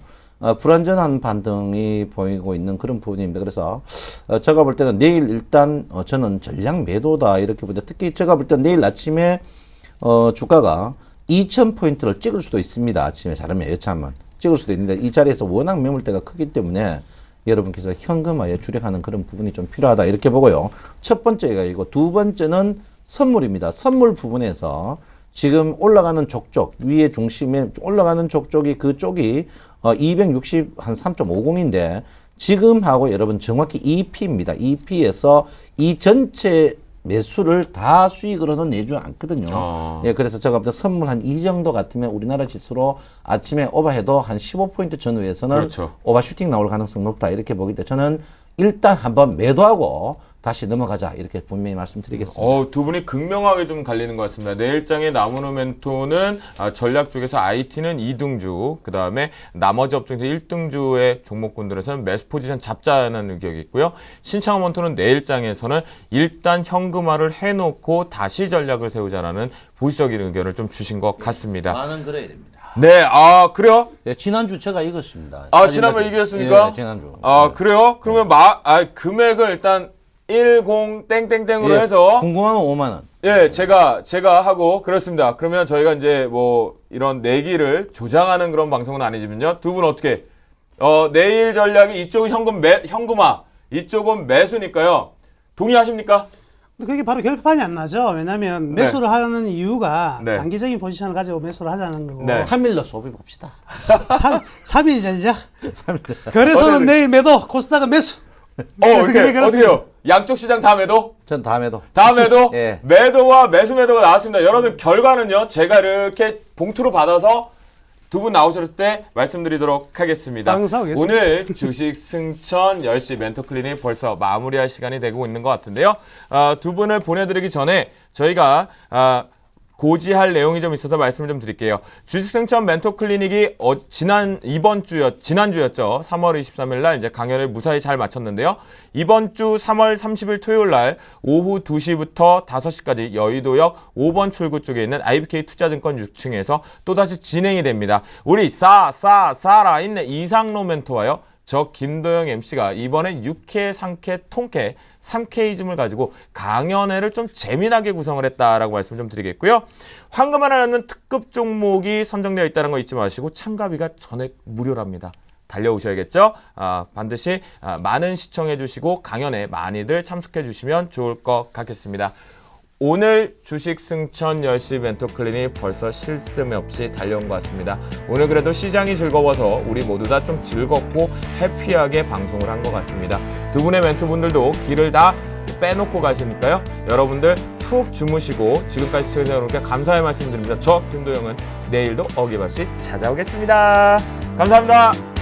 불안전한 반등이 보이고 있는 그런 부분입니다. 그래서 제가 볼 때는 내일 일단 저는 전략 매도다 이렇게 보는데 특히 제가 볼 때는 내일 아침에 주가가 2000포인트를 찍을 수도 있습니다. 아침에 잘하면 여차하면 찍을 수도 있는데 이 자리에서 워낙 매물대가 크기 때문에 여러분께서 현금화에 주력하는 그런 부분이 좀 필요하다 이렇게 보고요. 첫 번째가 이거, 두 번째는 선물입니다. 선물 부분에서 지금 올라가는 족족 위에 중심에 올라가는 족족이 그쪽이 260 한 3.50인데 지금하고 여러분 정확히 EP입니다. EP에서 이 전체 매수를 다 수익으로는 내지 않거든요. 예, 그래서 제가 볼 때 선물 한 이 정도 같으면 우리나라 지수로 아침에 오버해도 한 15포인트 전후에서는 그렇죠. 오버슈팅 나올 가능성 높다 이렇게 보기 때문에 저는 일단 한번 매도하고 다시 넘어가자 이렇게 분명히 말씀드리겠습니다. 두 분이 극명하게 좀 갈리는 것 같습니다. 내일장의 나무노 멘토는 전략 쪽에서 IT는 2등주, 그 다음에 나머지 업종에서 1등주의 종목군들에서는 매수 포지션 잡자는 의견이 있고요. 신창원 멘토는 내일장에서는 일단 현금화를 해놓고 다시 전략을 세우자라는 보수적인 의견을 좀 주신 것 같습니다. 나는 그래야 됩니다. 네, 그래요? 예, 지난주 제가 이겼습니다. 지난번 이겼습니까? 예, 지난주. 그래요? 그러면 금액을 일단 10 땡땡땡으로 예, 해서 궁금하면 5만 원. 예, 제가 하고 그렇습니다. 그러면 저희가 이제 뭐 이런 내기를 조장하는 그런 방송은 아니지만요. 두 분 어떻게 내일 전략이 이쪽은 현금화, 이쪽은 매수니까요. 동의하십니까? 근데 그게 바로 결판이 안 나죠. 왜냐하면 매수를 하는 이유가 네. 장기적인 포지션을 가지고 매수를 하자는 거고. 네. 3일로 소비 봅시다. 3일 전략. 거래소는 내일 매도, 코스닥은 매수. 이렇게 어떻게요? 양쪽 시장 다 매도? 전 다음에도. 다음에도 예. 매도와 매수 매도가 나왔습니다. 여러분 결과는요. 제가 이렇게 봉투로 받아서 두 분 나오셨을 때 말씀드리도록 하겠습니다. 방사하겠습니다. 오늘 주식 승천 10시 멘토 클리닉 벌써 마무리할 시간이 되고 있는 것 같은데요. 두 분을 보내드리기 전에 저희가 고지할 내용이 좀 있어서 말씀을 좀 드릴게요. 주식승천 멘토 클리닉이 지난주였죠. 3월 23일 날 이제 강연을 무사히 잘 마쳤는데요. 이번 주 3월 30일 토요일 날 오후 2시부터 5시까지 여의도역 5번 출구 쪽에 있는 IBK 투자증권 6층에서 또다시 진행이 됩니다. 우리 살아있는 이상로 멘토와요. 저 김도영 MC가 이번에 육회, 상쾌, 통쾌, 3K즘을 가지고 강연회를 좀 재미나게 구성을 했다라고 말씀 좀 드리겠고요. 황금알을 낳는 특급 종목이 선정되어 있다는 거 잊지 마시고 참가비가 전액 무료랍니다. 달려오셔야겠죠? 반드시 많은 시청해 주시고 강연에 많이들 참석해 주시면 좋을 것 같겠습니다. 오늘 주식 승천 10시 멘토 클린이 벌써 쉴 틈 없이 달려온 것 같습니다. 오늘 그래도 시장이 즐거워서 우리 모두 다 좀 즐겁고 해피하게 방송을 한 것 같습니다. 두 분의 멘토분들도 길을 다 빼놓고 가시니까요. 여러분들 푹 주무시고 지금까지 시청해주신 여러분께 감사의 말씀드립니다. 저 김도영은 내일도 어김없이 찾아오겠습니다. 감사합니다.